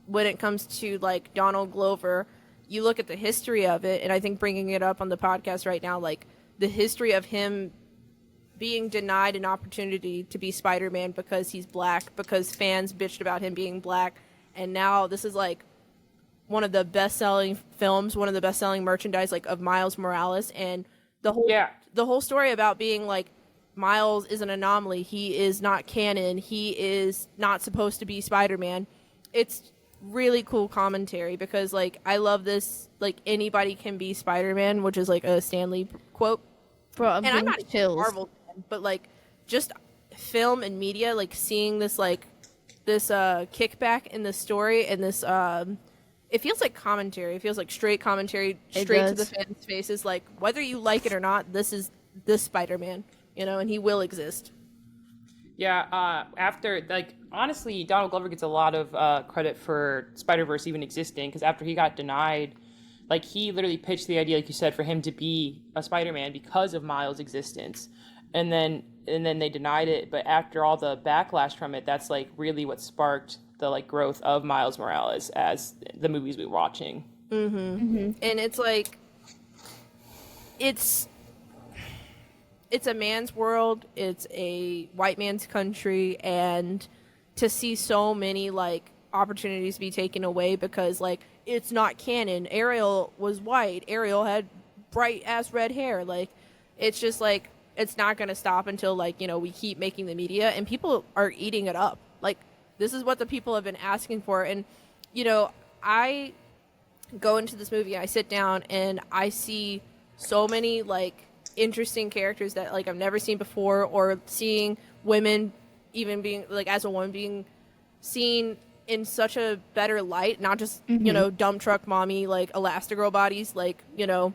A: when it comes to, like, Donald Glover, you look at the history of it, and I think bringing it up on the podcast right now, like, the history of him being denied an opportunity to be Spider-Man because he's black, because fans bitched about him being black, and now this is, like, one of the best-selling films, one of the best-selling merchandise, like, of Miles Morales, and the whole story about being, like, Miles is an anomaly, he is not canon, he is not supposed to be Spider-Man. It's really cool commentary because, like, I love this, like, anybody can be Spider-Man, which is, like, a Stan Lee quote.
C: Bro,
A: and I'm not a Marvel fan, but, like, just film and media, like, seeing this, like, this kickback in the story and this it feels like commentary. It feels like straight commentary, straight to the fans' faces. Like, whether you like it or not, this is this Spider-Man, and he will exist.
B: Yeah, after, like, honestly, Donald Glover gets a lot of credit for Spider-Verse even existing, because after he got denied, like, he literally pitched the idea, like you said, for him to be a Spider-Man because of Miles' existence. And then they denied it, but after all the backlash from it, that's, like, really what sparked the, like, growth of Miles Morales as the movies we were watching.
A: And it's like, it's it's a man's world, it's a white man's country, and to see so many like opportunities be taken away because like it's not canon. Ariel was white. Ariel had bright ass red hair. Like it's just like it's not going to stop until like, you know, we keep making the media and people are eating it up. Like this is what the people have been asking for. And you know, I go into this movie, I sit down and I see so many like interesting characters that like I've never seen before, or seeing women even being like as a woman being seen in such a better light, not just you know, dump truck mommy like Elastigirl bodies, like, you know,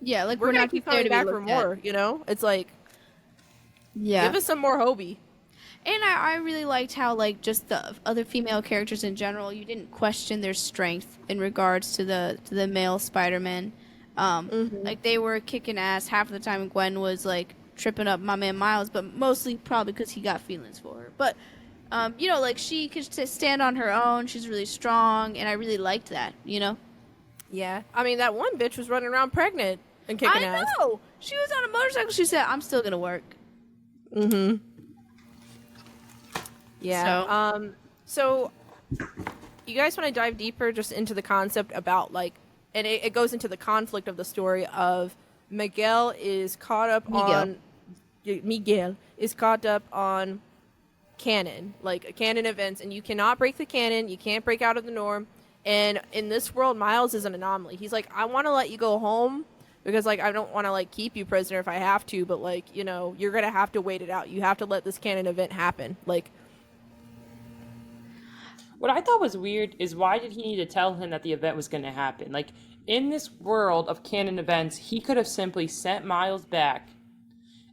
C: yeah, like
A: we're
C: not
A: keep coming back for more, you know, it's like, yeah, give us some more Hobie.
C: And I really liked how, like, just the other female characters in general, you didn't question their strength in regards to the male Spider-Man. Like, they were kicking ass half of the time. Gwen was, like, tripping up my man Miles, but mostly probably because he got feelings for her. But, you know, like, she could stand on her own. She's really strong, and I really liked that, you know?
A: Yeah. I mean, that one bitch was running around pregnant and kicking ass.
C: I know! She was on a motorcycle. She said, I'm still gonna work.
A: Yeah. So you guys want to dive deeper just into the concept about like, and it goes into the conflict of the story of Miguel is caught up on canon, like canon events, and you cannot break the canon. You can't break out of the norm. And in this world, Miles is an anomaly. He's like, I want to let you go home because like I don't want to like keep you prisoner if I have to, but like, you know, you're gonna have to wait it out. You have to let this canon event happen. Like,
B: what I thought was weird is why did he need to tell him that the event was going to happen? Like, in this world of canon events, he could have simply sent Miles back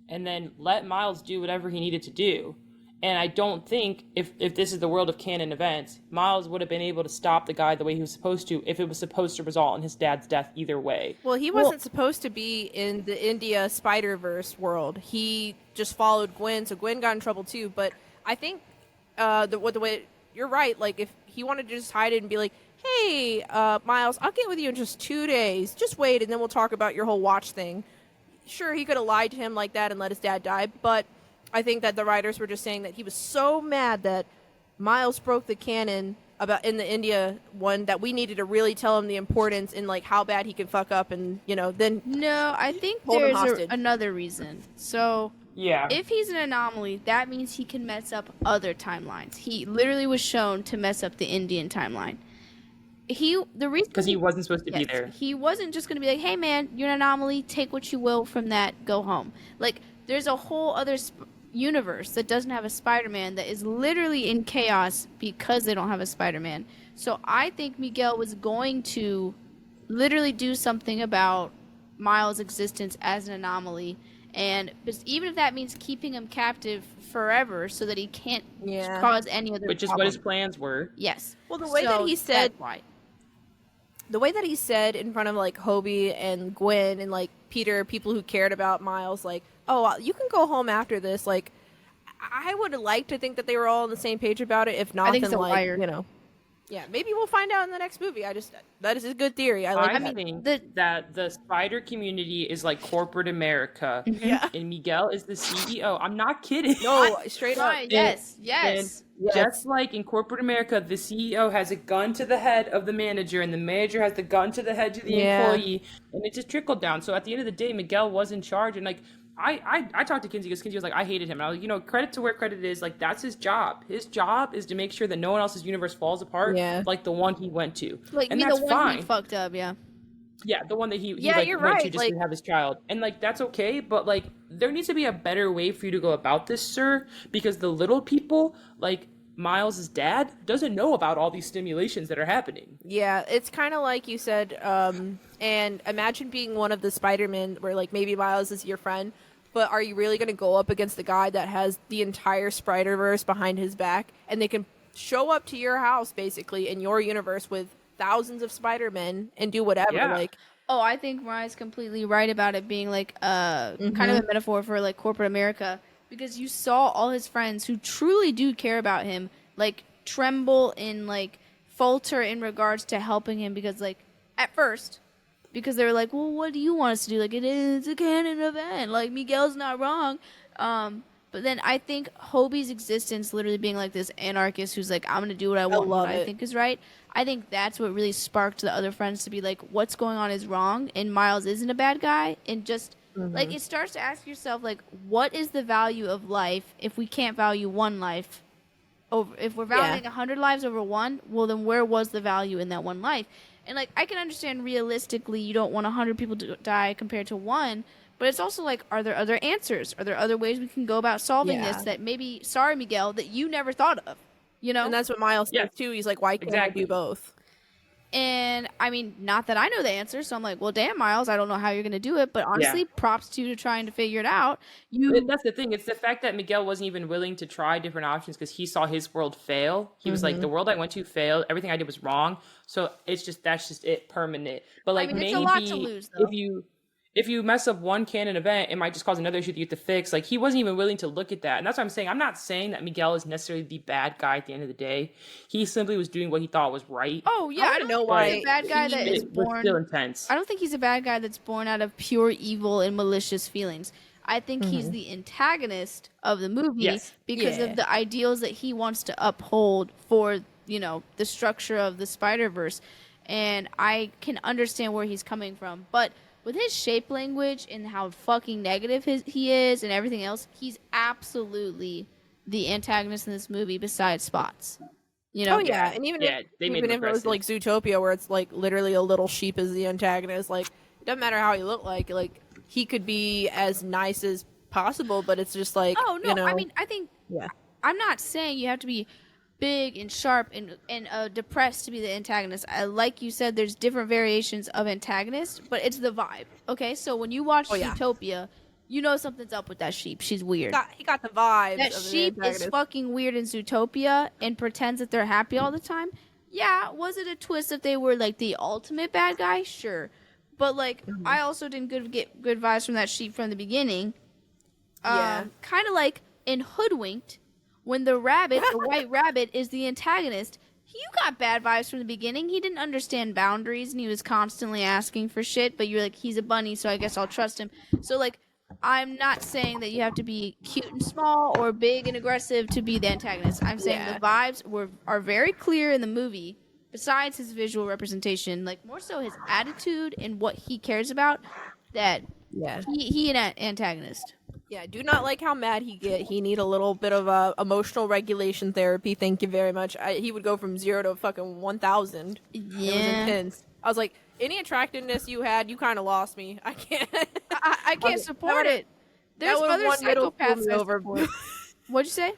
B: and then let Miles do whatever he needed to do. And I don't think, if this is the world of canon events, Miles would have been able to stop the guy the way he was supposed to if it was supposed to result in his dad's death either way.
A: Well, he wasn't supposed to be in the India Spiderverse world. He just followed Gwen, so Gwen got in trouble too. But I think the way... You're right. Like, if he wanted to just hide it and be like, hey, Miles, I'll get with you in just 2 days. Just wait, and then we'll talk about your whole watch thing. Sure, he could have lied to him like that and let his dad die, but I think that the writers were just saying that he was so mad that Miles broke the canon about in the India one that we needed to really tell him the importance and, like, how bad he can fuck up and, you know, then...
C: No, I think there's another reason. So...
B: Yeah.
C: If he's an anomaly, that means he can mess up other timelines. He literally was shown to mess up the Indian timeline. The reason
B: because he wasn't supposed to be there.
C: He wasn't just going to be like, "Hey, man, you're an anomaly. Take what you will from that. Go home." Like, there's a whole other universe that doesn't have a Spider-Man that is literally in chaos because they don't have a Spider-Man. So I think Miguel was going to literally do something about Miles' existence as an anomaly. And even if that means keeping him captive forever so that he can't cause any other
B: Which is what his plans were.
C: Yes.
A: Well, the way that he said... The way that he said in front of, like, Hobie and Gwen and, like, Peter, people who cared about Miles, like, oh, you can go home after this. Like, I would like to think that they were all on the same page about it. If not, then, like, you know... Yeah, maybe we'll find out in the next movie. That is a good theory. I
B: think that the spider community is like corporate America, and Miguel is the CEO. I'm not kidding.
A: No, straight up.
C: Yes.
B: Just like in corporate America, the CEO has a gun to the head of the manager, and the manager has the gun to the head to the employee, and it just trickled down. So at the end of the day, Miguel was in charge, and like. I talked to Kinsey because Kinsey was like, I hated him. And I was like, you know, credit to where credit is. Like, that's his job. His job is to make sure that no one else's universe falls apart like the one he went to.
C: Like,
B: and that's
C: the one
B: fine.
C: He fucked up, yeah.
B: Yeah, the one that he
A: you're
B: went
A: right.
B: to just to have his child. And, like, that's okay. But, like, there needs to be a better way for you to go about this, sir. Because the little people, like... Miles' dad doesn't know about all these stimulations that are happening.
A: Yeah, it's kind of like you said, and imagine being one of the Spider-Men where, like, maybe Miles is your friend, but are you really going to go up against the guy that has the entire Spiderverse behind his back, and they can show up to your house, basically, in your universe with thousands of Spider-Men and do whatever, like...
C: Oh, I think Mariah's completely right about it being, like, kind of a metaphor for, like, corporate America. Because you saw all his friends who truly do care about him, like, tremble and, like, falter in regards to helping him. Because, like, at first, because they were like, well, what do you want us to do? Like, it is a canon event. Like, Miguel's not wrong. But then I think Hobie's existence literally being like this anarchist who's like, I'm going to do what I want, what I think is right. I think that's what really sparked the other friends to be like, what's going on is wrong, and Miles isn't a bad guy. And just, like, it starts to ask yourself, like, what is the value of life if we can't value one life? If we're valuing 100 lives over one, well, then where was the value in that one life? And, like, I can understand realistically you don't want 100 people to die compared to one, but it's also like, are there other answers? Are there other ways we can go about solving this that maybe, sorry, Miguel, that you never thought of? You know?
A: And that's what Miles says, too. He's like, why can't I do both?
C: And, I mean, not that I know the answer, so I'm like, well, damn, Miles, I don't know how you're going to do it, but honestly, props to you to trying to figure it out.
B: That's the thing. It's the fact that Miguel wasn't even willing to try different options because he saw his world fail. He was like, the world I went to failed. Everything I did was wrong. So that's just it, permanent. But, like,
C: it's a lot to lose, though.
B: If you mess up one canon event, it might just cause another issue that you have to fix. Like, he wasn't even willing to look at that. And that's what I'm saying. I'm not saying that Miguel is necessarily the bad guy at the end of the day. He simply was doing what he thought was right.
C: Oh, yeah. I don't know why he's a bad guy that is born.
B: Still intense.
C: I don't think he's a bad guy that's born out of pure evil and malicious feelings. I think he's the antagonist of the movie because of the ideals that he wants to uphold for, you know, the structure of the Spiderverse. And I can understand where he's coming from. But with his shape language and how fucking negative he is and everything else, he's absolutely the antagonist in this movie besides Spots. You know?
A: Oh, yeah. And even if it was like Zootopia, where it's like literally a little sheep is the antagonist, like, it doesn't matter how he looked like he could be as nice as possible, but it's just like,
C: oh, no.
A: You know,
C: I mean, I think, I'm not saying you have to be big and sharp and depressed to be the antagonist. Like you said, there's different variations of antagonist, but it's the vibe. Okay, so when you watch Zootopia, you know something's up with that sheep. She's weird.
A: He got the vibe.
C: That sheep is fucking weird in Zootopia and pretends that they're happy all the time. Yeah, was it a twist if they were like the ultimate bad guy? Sure, but like I also didn't get good vibes from that sheep from the beginning. Kind of like in Hoodwinked. When the white rabbit, is the antagonist, you got bad vibes from the beginning. He didn't understand boundaries, and he was constantly asking for shit, but you're like, he's a bunny, so I guess I'll trust him. So, like, I'm not saying that you have to be cute and small or big and aggressive to be the antagonist. I'm saying the vibes are very clear in the movie, besides his visual representation, like, more so his attitude and what he cares about, that he an antagonist.
A: Yeah, do not like how mad he need a little bit of emotional regulation therapy. Thank you very much. He would go from 0 to fucking 1,000.
C: Yeah.
A: It was intense. I was like, any attractiveness you had, you kind of lost me. I can't.
C: I can't support it. There's other psychopaths over. What'd you say?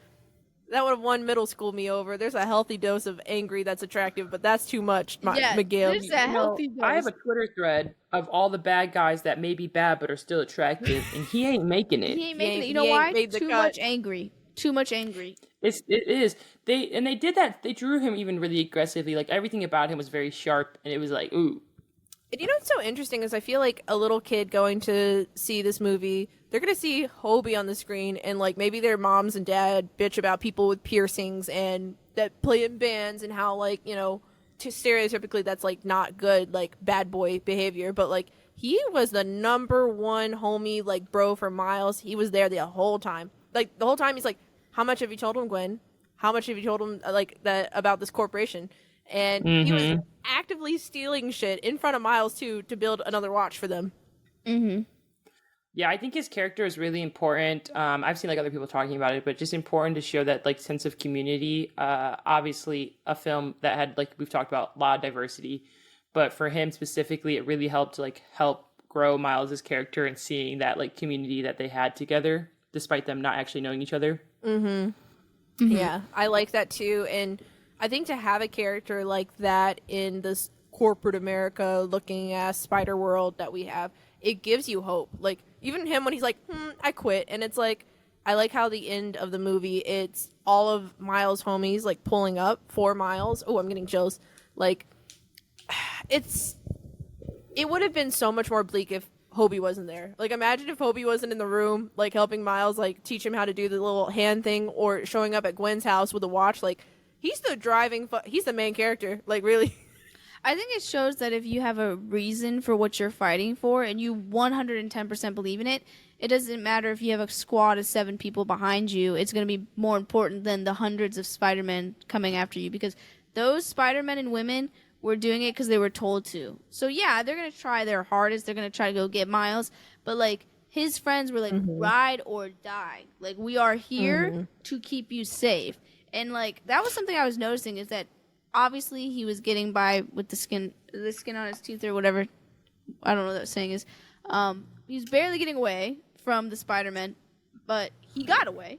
A: That would have won middle school me over. There's a healthy dose of angry that's attractive, but that's too much, Miguel.
C: There's a healthy dose.
B: I have a Twitter thread of all the bad guys that may be bad but are still attractive, and he ain't making it.
C: He ain't making it. You know why? Too much angry. Too much angry.
B: It is. They did that. They drew him even really aggressively. Like, everything about him was very sharp, and it was like, ooh.
A: And you know what's so interesting is I feel like a little kid going to see this movie, they're going to see Hobie on the screen, and like maybe their moms and dad bitch about people with piercings and that play in bands and how, like, you know, stereotypically that's like not good, like bad boy behavior, but like he was the number one homie, like bro for Miles. He was there the whole time. Like the whole time he's like, how much have you told him, Gwen? How much have you told him like that about this corporation? And he was actively stealing shit in front of Miles too to build another watch for them.
B: Yeah, I think his character is really important. I've seen like other people talking about it, but just important to show that like sense of community. Obviously, a film that had, like we've talked about, a lot of diversity, but for him specifically, it really helped to like help grow Miles's character and seeing that like community that they had together, despite them not actually knowing each other.
A: Yeah, I like that too, and I think to have a character like that in this corporate America looking at Spider World that we have, it gives you hope. Like, even him when he's like, I quit. And it's like, I like how the end of the movie, it's all of Miles' homies, like, pulling up for Miles. Oh, I'm getting chills. Like, it would have been so much more bleak if Hobie wasn't there. Like, imagine if Hobie wasn't in the room, like, helping Miles, like, teach him how to do the little hand thing, or showing up at Gwen's house with a watch. Like, he's the he's the main character. Like, really.
C: I think it shows that if you have a reason for what you're fighting for and you 110% believe in it, it doesn't matter if you have a squad of 7 people behind you. It's going to be more important than the hundreds of Spider-Men coming after you, because those Spider-Men and women were doing it because they were told to. So yeah, they're going to try their hardest. They're going to try to go get Miles. But like, his friends were like, ride or die. Like, we are here to keep you safe. And like, that was something I was noticing, is that obviously he was getting by with the skin on his teeth or whatever. I don't know what that saying is. He was barely getting away from the Spider-Man, but he got away.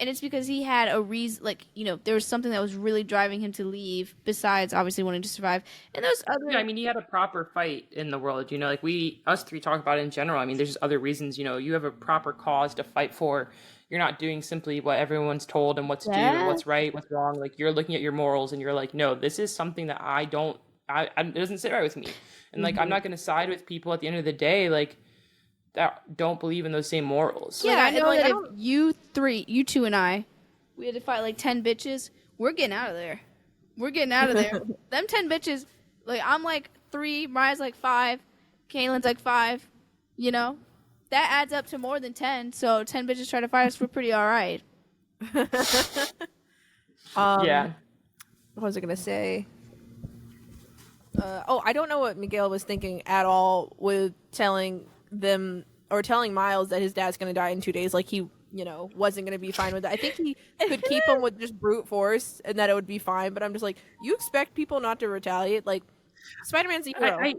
C: And it's because he had a reason, like, you know, there was something that was really driving him to leave, besides obviously wanting to survive. And those other...
B: Yeah, I mean, he had a proper fight in the world, you know, like us three talk about it in general. I mean, there's just other reasons, you know, you have a proper cause to fight for. You're not doing simply what everyone's told and what to do, what's right, what's wrong. Like, you're looking at your morals and you're like, no, this is something that it doesn't sit right with me. And like, I'm not going to side with people at the end of the day, like, that don't believe in those same morals.
C: Yeah, I know that if you two and I, we had to fight like 10 bitches, we're getting out of there. We're getting out of there. Them 10 bitches, like, I'm like 3, Mariah's like 5, Kaylin's like 5, you know? That adds up to more than 10, so 10 bitches try to fight us, we're pretty alright.
B: Yeah.
A: What was I going to say? I don't know what Miguel was thinking at all with telling Miles that his dad's gonna die in 2 days. Like, he, you know, wasn't gonna be fine with that. I think he could keep him with just brute force and that it would be fine. But I'm just like, you expect people not to retaliate? Like, Spider-Man's a hero.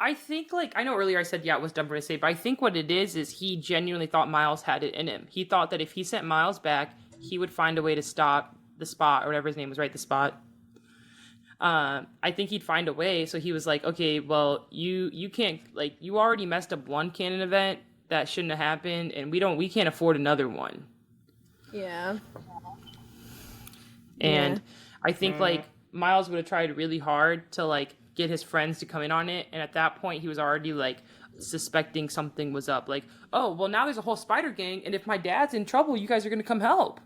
B: I think, like, I know earlier I said, yeah, it was dumb for me to say, but I think what it is he genuinely thought Miles had it in him. He thought that if he sent Miles back, he would find a way to stop the Spot, or whatever his name was, right? The Spot. I think he'd find a way. So he was like, okay, well, you can't, like, you already messed up one canon event that shouldn't have happened, and we can't afford another one.
A: Yeah.
B: And I think like Miles would have tried really hard to like get his friends to come in on it, and at that point he was already like suspecting something was up. Like, oh, well, now there's a whole spider gang, and if my dad's in trouble, you guys are gonna come help.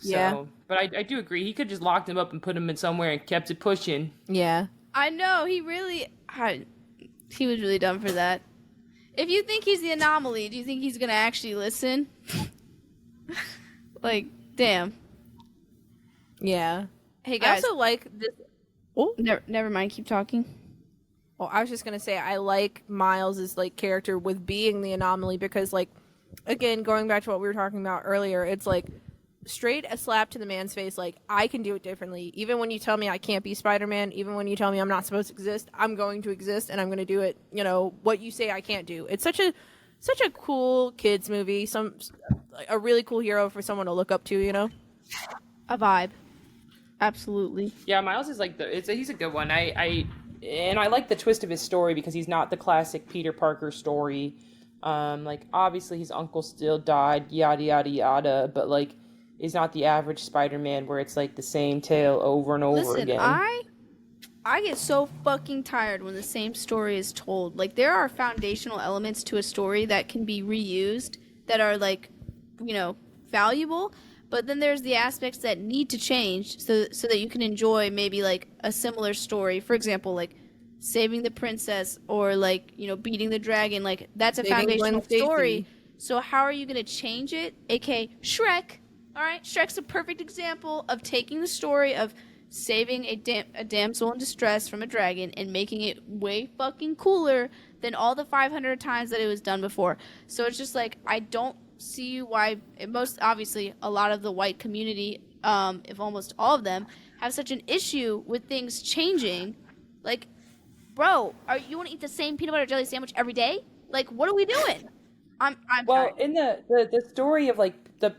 A: Yeah.
B: But I do agree. He could just locked him up and put him in somewhere and kept it pushing.
A: Yeah.
C: I know. He was really dumb for that. If you think he's the anomaly, do you think he's going to actually listen? Like, damn.
A: Yeah.
C: Hey, guys.
A: I also like this.
C: Oh, never mind. Keep talking.
A: Well, I was just going to say, I like Miles's, like, character with being the anomaly because, like, again, going back to what we were talking about earlier, it's like, straight a slap to the man's face, like, I can do it differently. Even when you tell me I can't be Spider-Man, even when you tell me I'm not supposed to exist, I'm going to exist and I'm going to do it, you know, what you say I can't do. It's such a cool kids movie, a really cool hero for someone to look up to, you know?
C: A vibe. Absolutely.
B: Yeah, Miles is like he's a good one. I like the twist of his story because he's not the classic Peter Parker story. Like, obviously his uncle still died, yada yada yada, but like, is not the average Spider-Man where it's like the same tale over and over again.
C: I get so fucking tired when the same story is told. Like, there are foundational elements to a story that can be reused that are, like, you know, valuable, but then there's the aspects that need to change so that you can enjoy maybe like a similar story. For example, like saving the princess or like, you know, beating the dragon. Like, that's a foundational story. So how are you going to change it? AKA Shrek. All right, Shrek's a perfect example of taking the story of saving a damsel in distress from a dragon and making it way fucking cooler than all the 500 times that it was done before. So it's just like, I don't see why, most obviously, a lot of the white community, if almost all of them, have such an issue with things changing. Like, bro, you want to eat the same peanut butter jelly sandwich every day? Like, what are we doing? I'm
B: well,
C: tired.
B: In the story of like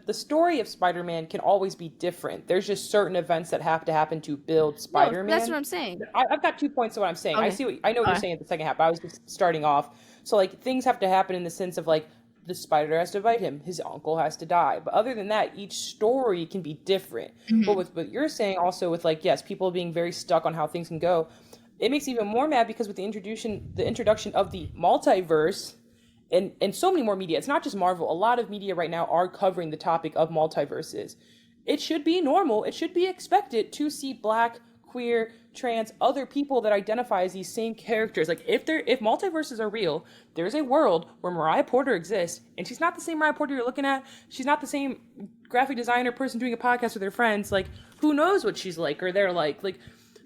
B: the story of Spider-Man can always be different. There's just certain events that have to happen to build Spider-Man.
C: No, that's what I'm saying.
B: I've got 2 points to what I'm saying.
C: Okay.
B: I know what you're saying at the second half, but I was just starting off. So like, things have to happen in the sense of like, the spider has to bite him, his uncle has to die. But other than that, each story can be different. But with what you're saying also with like, yes, people being very stuck on how things can go, it makes me even more mad because with the introduction of the multiverse, and so many more media, it's not just Marvel, a lot of media right now are covering the topic of multiverses. It should be normal, it should be expected to see Black,
D: queer, trans, other people that identify as these same characters. Like, if multiverses are real, there's a world where Mariah Porter exists, and she's not the same Mariah Porter you're looking at. She's not the same graphic designer person doing a podcast with her friends. Like, who knows what she's like or they're like. Like,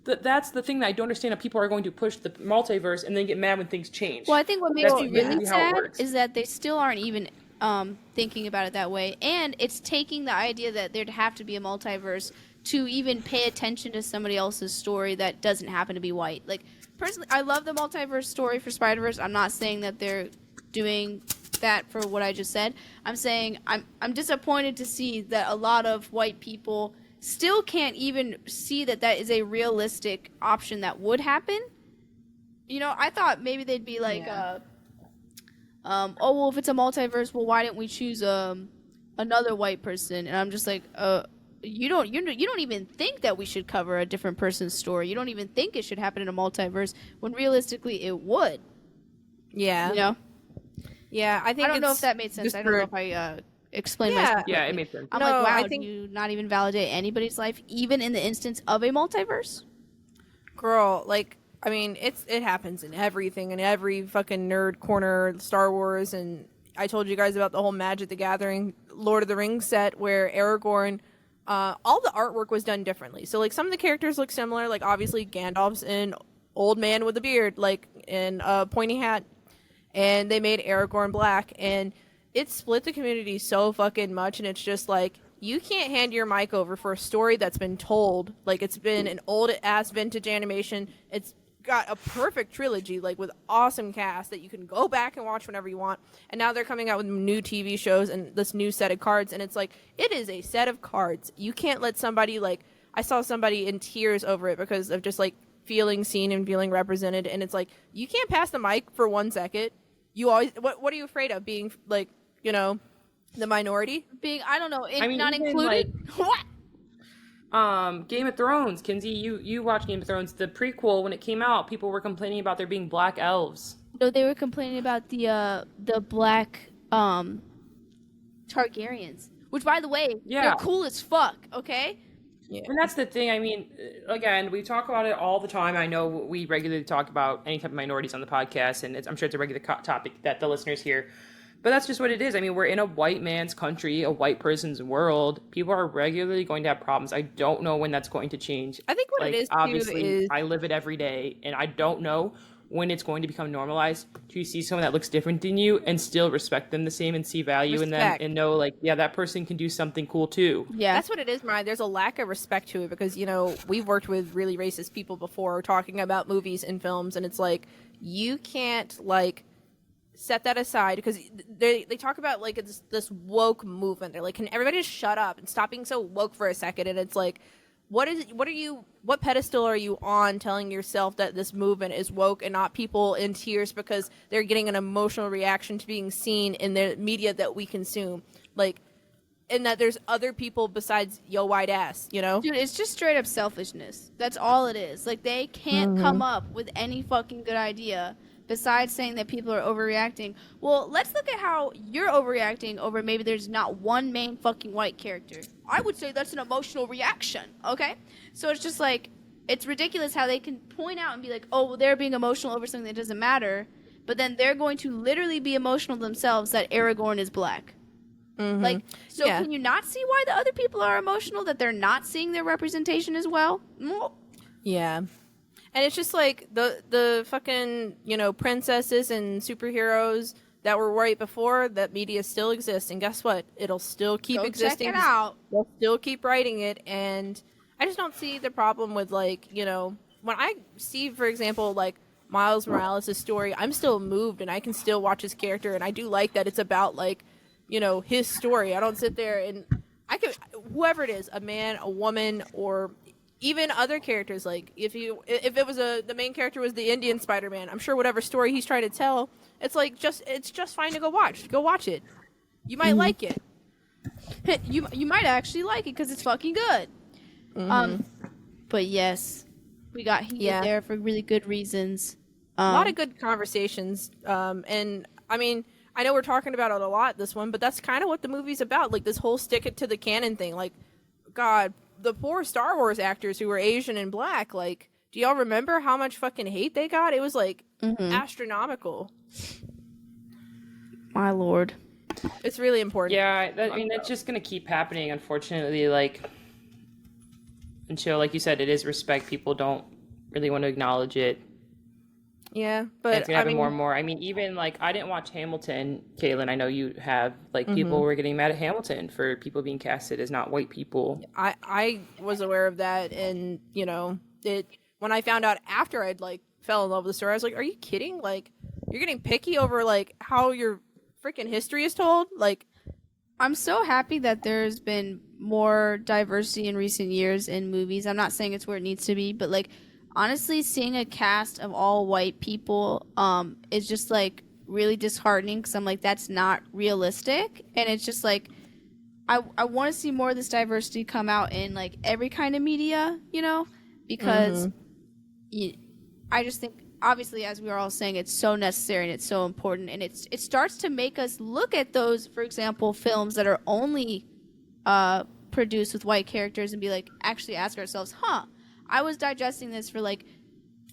D: that's the thing that I don't understand, how people are going to push the multiverse and then get mad when things change.
C: Well, I think what makes me really sad is that they still aren't even thinking about it that way, and it's taking the idea that there'd have to be a multiverse to even pay attention to somebody else's story that doesn't happen to be white. Like, personally, I love the multiverse story for Spider-Verse. I'm not saying that they're doing that for what I just said. I'm saying I'm disappointed to see that a lot of white people still can't even see that is a realistic option that would happen. You know, I thought maybe they'd be like, oh, well, if it's a multiverse, well, why didn't we choose another white person? And I'm just like, you don't even think that we should cover a different person's story. You don't even think it should happen in a multiverse when realistically it would.
A: Yeah.
C: You know?
A: Yeah, I don't
C: know if that made sense. I don't know if I explained myself.
D: Yeah, it made sense.
C: I'm like, wow, do you not even validate anybody's life, even in the instance of a multiverse?
A: Girl, like, I mean, it happens in everything, in every fucking nerd corner, Star Wars, and I told you guys about the whole Magic the Gathering, Lord of the Rings set where Aragorn, all the artwork was done differently. So, like, some of the characters look similar, like, obviously Gandalf's an old man with a beard, like, in a pointy hat, and they made Aragorn black, and it split the community so fucking much, and it's just like, you can't hand your mic over for a story that's been told. Like, it's been an old-ass vintage animation. It's got a perfect trilogy, like, with awesome cast that you can go back and watch whenever you want. And now they're coming out with new TV shows and this new set of cards, and it's like, it is a set of cards. You can't let somebody, like, I saw somebody in tears over it because of just, like, feeling seen and feeling represented, and it's like, you can't pass the mic for 1 second. You always, what are you afraid of? Being, like, you know, the minority?
C: Being, I don't know, not included?
D: Like, what? Game of Thrones, Kinsey, you watch Game of Thrones. The prequel, when it came out, people were complaining about there being black elves.
C: No, they were complaining about the black Targaryens, which, by the way, they're cool as fuck, okay?
D: Yeah. And that's the thing. I mean, again, we talk about it all the time. I know we regularly talk about any type of minorities on the podcast, and I'm sure it's a regular topic that the listeners hear. But that's just what it is. I mean, we're in a white man's country, a white person's world. People are regularly going to have problems. I don't know when that's going to change.
A: I think what it is,
D: obviously,
A: too, is...
D: I live it every day, and I don't know when it's going to become normalized to see someone that looks different than you and still respect them the same and see value in them and know, like, yeah, that person can do something cool too.
A: Yeah, that's what it is, Mariah. There's a lack of respect to it because, you know, we've worked with really racist people before talking about movies and films, and it's like, you can't, like, set that aside because they talk about, like, this woke movement. They're like, can everybody just shut up and stop being so woke for a second? And it's like, what pedestal are you on telling yourself that this movement is woke and not people in tears because they're getting an emotional reaction to being seen in the media that we consume? Like, and that there's other people besides yo white ass, you know?
C: Dude, it's just straight up selfishness. That's all it is. Like, they can't come up with any fucking good idea besides saying that people are overreacting. Well, let's look at how you're overreacting over maybe there's not one main fucking white character. I would say that's an emotional reaction, okay? So it's just like, it's ridiculous how they can point out and be like, oh, well, they're being emotional over something that doesn't matter, but then they're going to literally be emotional themselves that Aragorn is black. Mm-hmm. Like, so can you not see why the other people are emotional, that they're not seeing their representation as well?
A: Yeah. And it's just like the fucking, you know, princesses and superheroes that were right before, that media still exists. And guess what? It'll still keep existing.
C: Check it out.
A: They'll still keep writing it. And I just don't see the problem with, like, you know, when I see, for example, like, Miles Morales' story, I'm still moved and I can still watch his character. And I do like that it's about, like, you know, his story. I don't sit there and I could, whoever it is, a man, a woman, or even other characters, like if it was the main character was the Indian Spider-Man, I'm sure whatever story he's trying to tell, it's like it's just fine to go watch it. You might like it.
C: You might actually like it because it's fucking good. But yes, we got heated there for really good reasons.
A: A lot of good conversations. And I mean, I know we're talking about it a lot, this one, but that's kind of what the movie's about. Like, this whole stick it to the canon thing. Like, God, the poor Star Wars actors who were Asian and black, like, do y'all remember how much fucking hate they got? It was like astronomical.
C: My lord.
A: It's really important.
D: Yeah, I mean, that's just going to keep happening, unfortunately, like, until, like you said, it is respect. People don't really want to acknowledge it.
A: Yeah, but
D: it's going to happen more and more. I mean, even, like, I didn't watch Hamilton, Caitlin. I know you have. Like, people were getting mad at Hamilton for people being casted as not white people.
A: I was aware of that, and, you know, when I found out after I'd, like, fell in love with the story, I was like, are you kidding? Like, you're getting picky over, like, how your freaking history is told? Like,
C: I'm so happy that there's been more diversity in recent years in movies. I'm not saying it's where it needs to be, but, like, honestly, seeing a cast of all white people is just, like, really disheartening, because I'm like, that's not realistic. And it's just like, I want to see more of this diversity come out in, like, every kind of media, you know, because I just think, obviously, as we were all saying, it's so necessary and it's so important, and it starts to make us look at those, for example, films that are only produced with white characters and be like, actually ask ourselves, I was digesting this for like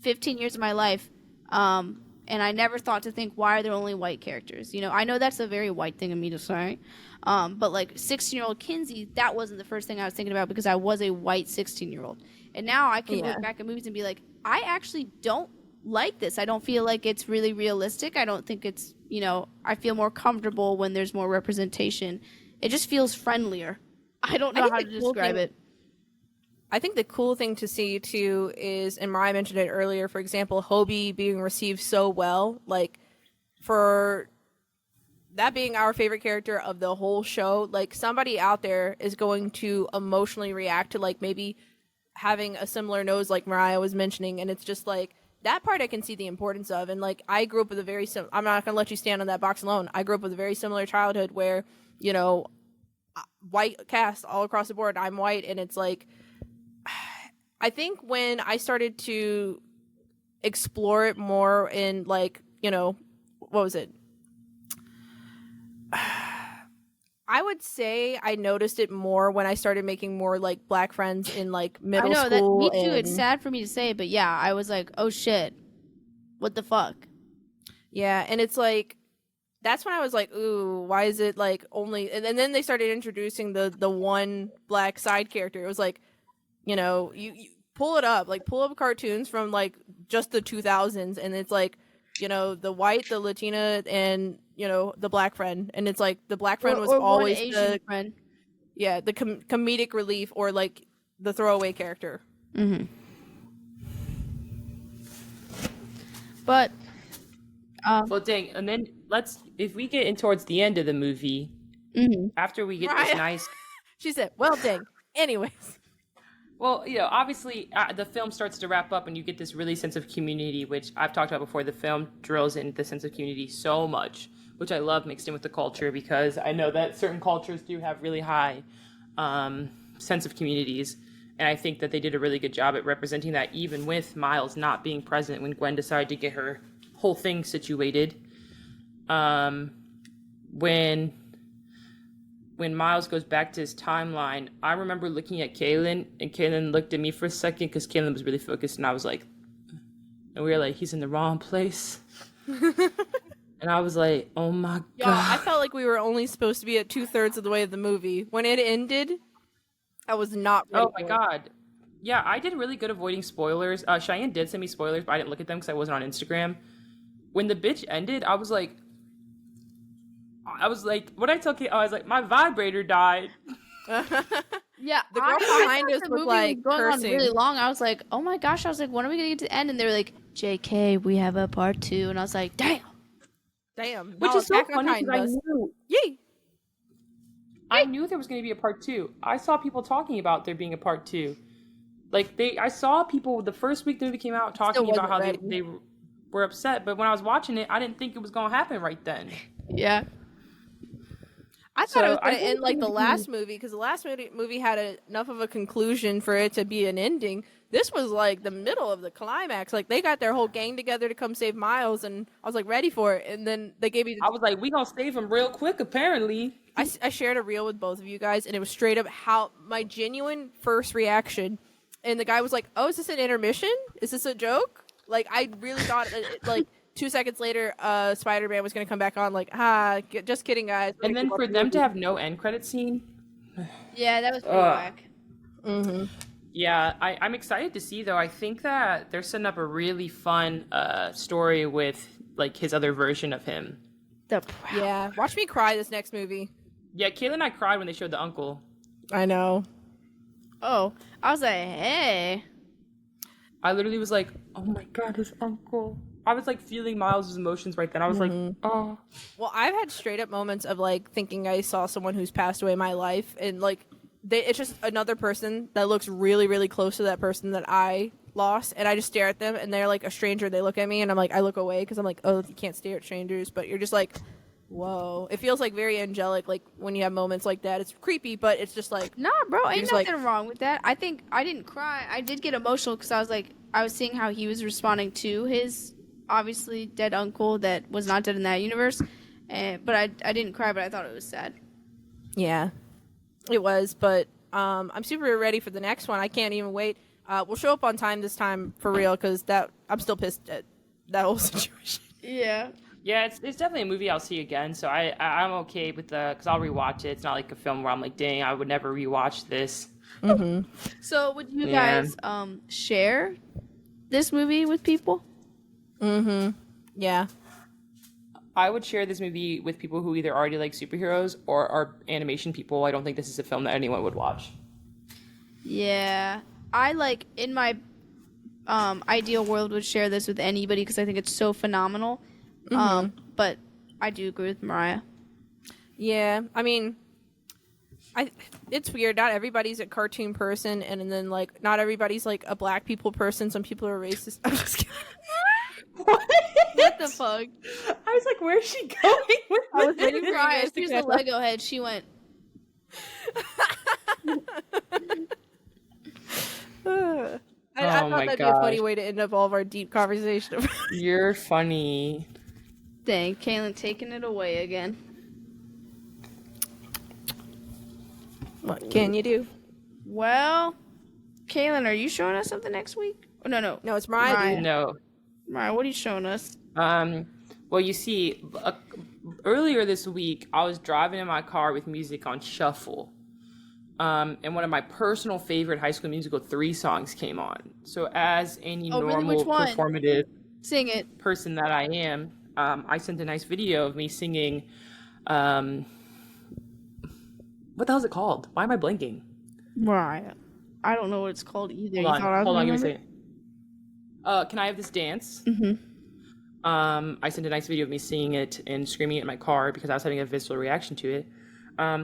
C: 15 years of my life, and I never thought to think, why are there only white characters? You know, I know that's a very white thing of me to say, but like 16-year-old Kinsey, that wasn't the first thing I was thinking about, because I was a white 16-year-old. And now I can look back at movies and be like, I actually don't like this. I don't feel like it's really realistic. I don't think it's, you know, I feel more comfortable when there's more representation. It just feels friendlier. I don't know how to describe it.
A: I think the cool thing to see too is, and Mariah mentioned it earlier, for example, Hobie being received so well, like, for that being our favorite character of the whole show, like, somebody out there is going to emotionally react to, like, maybe having a similar nose like Mariah was mentioning, and it's just like, that part I can see the importance of. And, like, I grew up with a very I'm not gonna let you stand on that box alone. I grew up with a very similar childhood where, you know, white cast all across the board. I'm white, and it's like, I think when I started to explore it more in, like, you know, what was it? I would say I noticed it more when I started making more, like, black friends in, like, middle school.
C: I know, me too. It's sad for me to say, but yeah, I was like, oh shit, what the fuck?
A: Yeah, and it's like, that's when I was like, ooh, why is it, like, only... And then they started introducing the one black side character. It was like, you know, you pull it up, like, pull up cartoons from, like, just the 2000s, and it's like, you know, the white, the Latina, and, you know, the black friend. And it's like, the black friend was always the
C: friend.
A: Yeah, the comedic relief, or, like, the throwaway character.
C: But
D: well, dang, and then if we get in towards the end of the movie, after we get this nice...
A: She said, well, dang. Anyways.
D: Well, you know, obviously, the film starts to wrap up, and you get this really sense of community, which I've talked about before. The film drills in the sense of community so much, which I love mixed in with the culture, because I know that certain cultures do have really high sense of communities, and I think that they did a really good job at representing that, even with Miles not being present when Gwen decided to get her whole thing situated. When Miles goes back to his timeline, I remember looking at Kaylin, and Kaylin looked at me for a second, because Kaylin was really focused, and I was like, and we were like, he's in the wrong place. And I was like, oh my God.
A: I felt like we were only supposed to be at 2/3 of the way of the movie. When it ended, I was not ready.
D: Oh my God. Yeah, I did really good avoiding spoilers. Cheyenne did send me spoilers, but I didn't look at them because I wasn't on Instagram. When the bitch ended, I was like, what I tell Kate? I was like, my vibrator died.
C: Yeah,
A: the girl behind us was like
C: going
A: cursing.
C: on really long. I was like, oh my gosh. I was like, when are we gonna get to the end? And they were like, JK, we have a part 2. And I was like, damn.
D: Which is so funny, because I knew there was going to be a part 2. I saw people talking about there being a part 2. Like, I saw people the first week the movie came out talking about how they were upset, but when I was watching it, I didn't think it was going to happen right then.
C: Yeah.
A: I thought it was going to end like the last movie, because the last movie had enough of a conclusion for it to be an ending. this was like the middle of the climax. Like they got their whole gang together to come save Miles, and I was like ready for it. And then they gave me.
D: I was like, we gonna save him real quick. Apparently,
A: I shared a reel with both of you guys, and it was straight up how my genuine first reaction. And the guy was like, "Oh, is this an intermission? Is this a joke?" Like I really thought, like 2 seconds later, Spider-Man was gonna come back on. Like, just kidding, guys.
D: And then for them to have no end credit scene.
C: Yeah, that was pretty whack.
A: Mm-hmm.
D: Yeah, I'm excited to see though. I think that they're setting up a really fun story with like his other version of him.
A: Yeah, watch me cry this next movie.
D: Yeah, Kayla and I cried when they showed the uncle.
A: I know.
C: Oh, I was like, hey.
D: I literally was like, oh my god, his uncle. I was like feeling Miles' emotions right then. I was like, oh.
A: Well, I've had straight up moments of like thinking I saw someone who's passed away in my life, and like it's just another person that looks really, really close to that person that I lost, and I just stare at them, and they're like a stranger. They look at me, and I'm like, I look away because I'm like, oh, you can't stare at strangers, but you're just like, whoa. It feels like very angelic, like when you have moments like that. It's creepy, but it's just like,
C: nah, bro, ain't nothing
A: like,
C: wrong with that. I think I didn't cry. I did get emotional because I was seeing how he was responding to his obviously dead uncle that was not dead in that universe, but I didn't cry, but I thought it was sad.
A: Yeah, it was, but I'm super ready for the next one. I can't even wait. We'll show up on time this time for real, because I'm still pissed at that whole situation.
C: Yeah.
D: Yeah, it's definitely a movie I'll see again, so I'm okay with because I'll rewatch it. It's not like a film where I'm like, dang, I would never rewatch this.
A: Mm-hmm.
C: So would you guys share this movie with people?
A: Mm-hmm. Yeah.
D: I would share this movie with people who either already like superheroes or are animation people. I don't think this is a film that anyone would watch.
C: Yeah. I like, in my ideal world, would share this with anybody because I think it's so phenomenal. But I do agree with Mariah.
A: Yeah, I mean, it's weird. Not everybody's a cartoon person, and then like not everybody's like a black people person. Some people are racist. I'm just kidding.
C: What the fuck?
D: I was like, where's she going with this?
C: I was waiting for Mariah. She's the Lego head. She went.
A: I thought that'd be a funny way to end up all of our deep conversation.
D: You're funny.
C: Dang, Kaylin taking it away again.
A: What can you do?
C: Well, Kaylin, are you showing us something next week? Oh, no.
A: No, it's Mariah.
D: No.
C: Mariah, what are you showing us?
D: Well, you see, earlier this week, I was driving in my car with music on shuffle. And one of my personal favorite High School Musical 3 songs came on. So as any normal performative
C: Sing it.
D: person that I am, I sent a nice video of me singing, what the hell is it called? Why am I blanking?
C: Mariah, I don't know what it's called either.
D: Hold on, give me a second. Can I Have This Dance?
C: Mm-hmm.
D: I sent a nice video of me singing it and screaming it in my car because I was having a visceral reaction to it.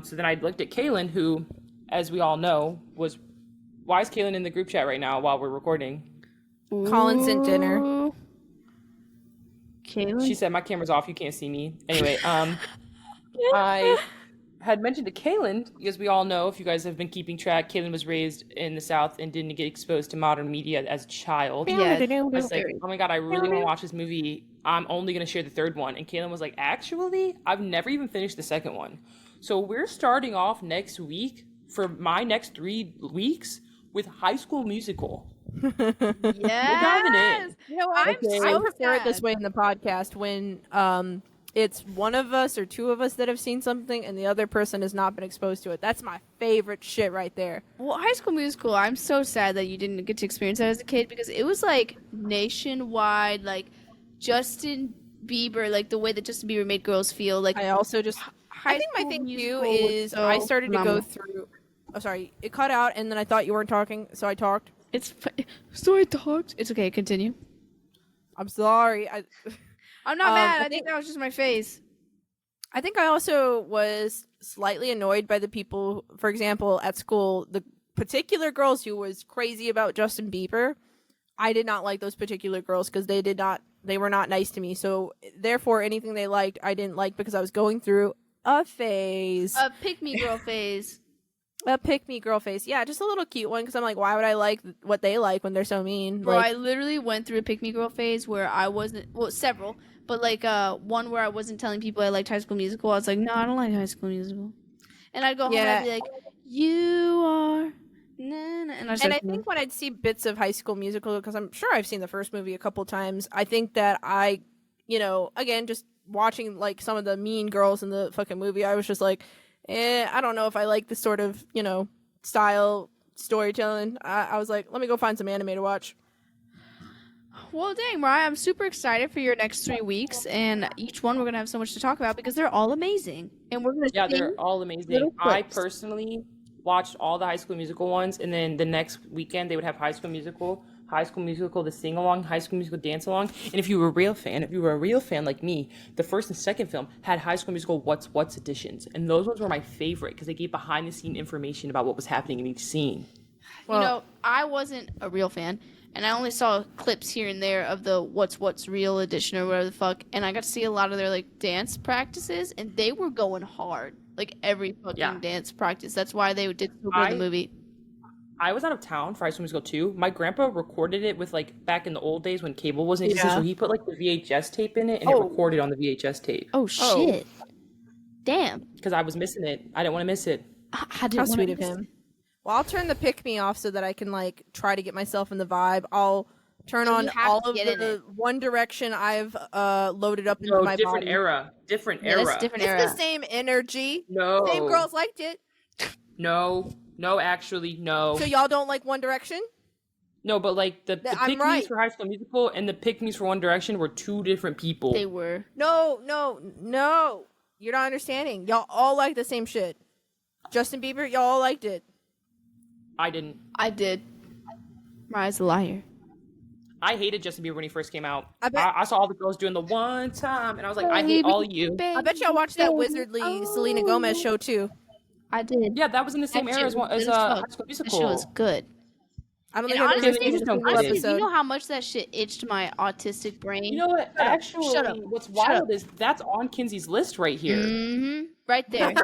D: So then I looked at Kaylin, who, as we all know, why is Kaylin in the group chat right now while we're recording?
A: Colin sent dinner.
C: Kaylin?
D: She said, my camera's off, you can't see me. Anyway, I had mentioned to Kaylin, because we all know, if you guys have been keeping track, Kaylin was raised in the South and didn't get exposed to modern media as a child.
C: Yeah.
D: I was like, oh my god, I really want to watch this movie. I'm only going to share the third one. And Kaylin was like, actually, I've never even finished the second one. So we're starting off next week for my next 3 weeks with High School Musical.
C: Yes.
D: We're diving in.
A: You know, I prefer it this way in the podcast when it's one of us or two of us that have seen something and the other person has not been exposed to it. That's my favorite shit right there.
C: Well, High School Musical, I'm so sad that you didn't get to experience that as a kid because it was like nationwide, like Justin Bieber, like the way that Justin Bieber made girls feel. Like
A: I also just, I think my thing too is I started to go through. Oh, sorry, it cut out and then I thought you weren't talking, so I talked.
C: So I talked. It's okay. Continue.
A: I'm sorry.
C: I'm not mad. I think that was just my face.
A: I think I also was slightly annoyed by the people, for example, at school, the particular girls who was crazy about Justin Bieber. I did not like those particular girls because they were not nice to me. So therefore, anything they liked, I didn't like because I was going through a phase.
C: A pick-me girl phase.
A: A pick me girl face. Yeah, just a little cute one because I'm like, why would I like what they like when they're so mean?
C: Bro,
A: like,
C: I literally went through a pick me girl phase where I wasn't, well, several, but like one where I wasn't telling people I liked High School Musical. I was like, no, I don't like High School Musical. And I'd go home and I'd be like, you are. Nah, nah. And
A: I think when I'd see bits of High School Musical, because I'm sure I've seen the first movie a couple times, I think that I, again, just watching like some of the mean girls in the fucking movie, I was just like, I don't know if I like this sort of, style storytelling. I was like, let me go find some anime to watch.
C: Well, dang, Mariah, I'm super excited for your next 3 weeks, and each one we're going to have so much to talk about because they're all amazing. And we're going to
D: they're all amazing. I personally watched all the High School Musical ones, and then the next weekend they would have High School Musical the sing along, High School Musical dance along. And if you were a real fan like me, the first and second film had High School Musical What's editions, and those ones were my favorite because they gave behind the scene information about what was happening in each scene.
C: Well, I wasn't a real fan, and I only saw clips here and there of the What's Real edition or whatever the fuck, and I got to see a lot of their like dance practices, and they were going hard, like every fucking dance practice. That's why they did so good in the movie.
D: I was out of town for High School Musical 2. My grandpa recorded it with like back in the old days when cable wasn't existing, so he put like the VHS tape in it and it recorded on the VHS tape.
C: Oh shit! Damn.
D: Because I was missing it. I didn't want to miss it.
C: How
A: sweet of him. Well, I'll turn the pick me off so that I can like try to get myself in the vibe. I'll turn on all of the One Direction I've loaded up into my
D: different
A: body.
D: Era. Different era.
C: It's different era.
A: It's the same energy.
D: No.
A: Same girls liked it.
D: No, actually, no.
A: So y'all don't like One Direction?
D: No, but like the pick-me's for High School Musical and the pick-me's for One Direction were two different people.
C: They were.
A: No. You're not understanding. Y'all all like the same shit. Justin Bieber, y'all all liked it.
D: I didn't.
C: I did. Mariah's a liar.
D: I hated Justin Bieber when he first came out.
A: I
D: saw all the girls doing the one time, and I was like, I hate all of you.
A: I bet y'all watched that Wizardly Selena Gomez show too.
C: I did.
D: Yeah, that was in the same era as High School Musical.
C: That show was good.
A: I don't think
C: honestly, do you know how much that shit itched my autistic brain?
D: You know what? Actually, what's wild is that's on Kinsey's list right here.
C: Mm-hmm. Right there.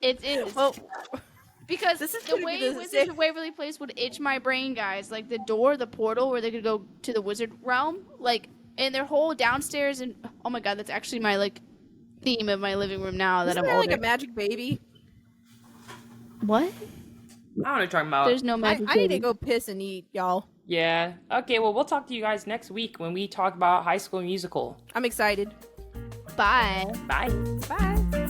C: It is.
A: Well,
C: because the way Wizards of Waverly Place would itch my brain, guys, like the portal where they could go to the wizard realm, like, and their whole downstairs, and oh my god, that's actually my like theme of my living room now that I'm older.
A: Like a magic baby.
C: What?
D: I don't know what you're talking about.
C: There's no magic
A: I need to go piss and eat, y'all.
D: Yeah. Okay, well, we'll talk to you guys next week when we talk about High School Musical.
A: I'm excited.
C: Bye.
D: Bye.
A: Bye.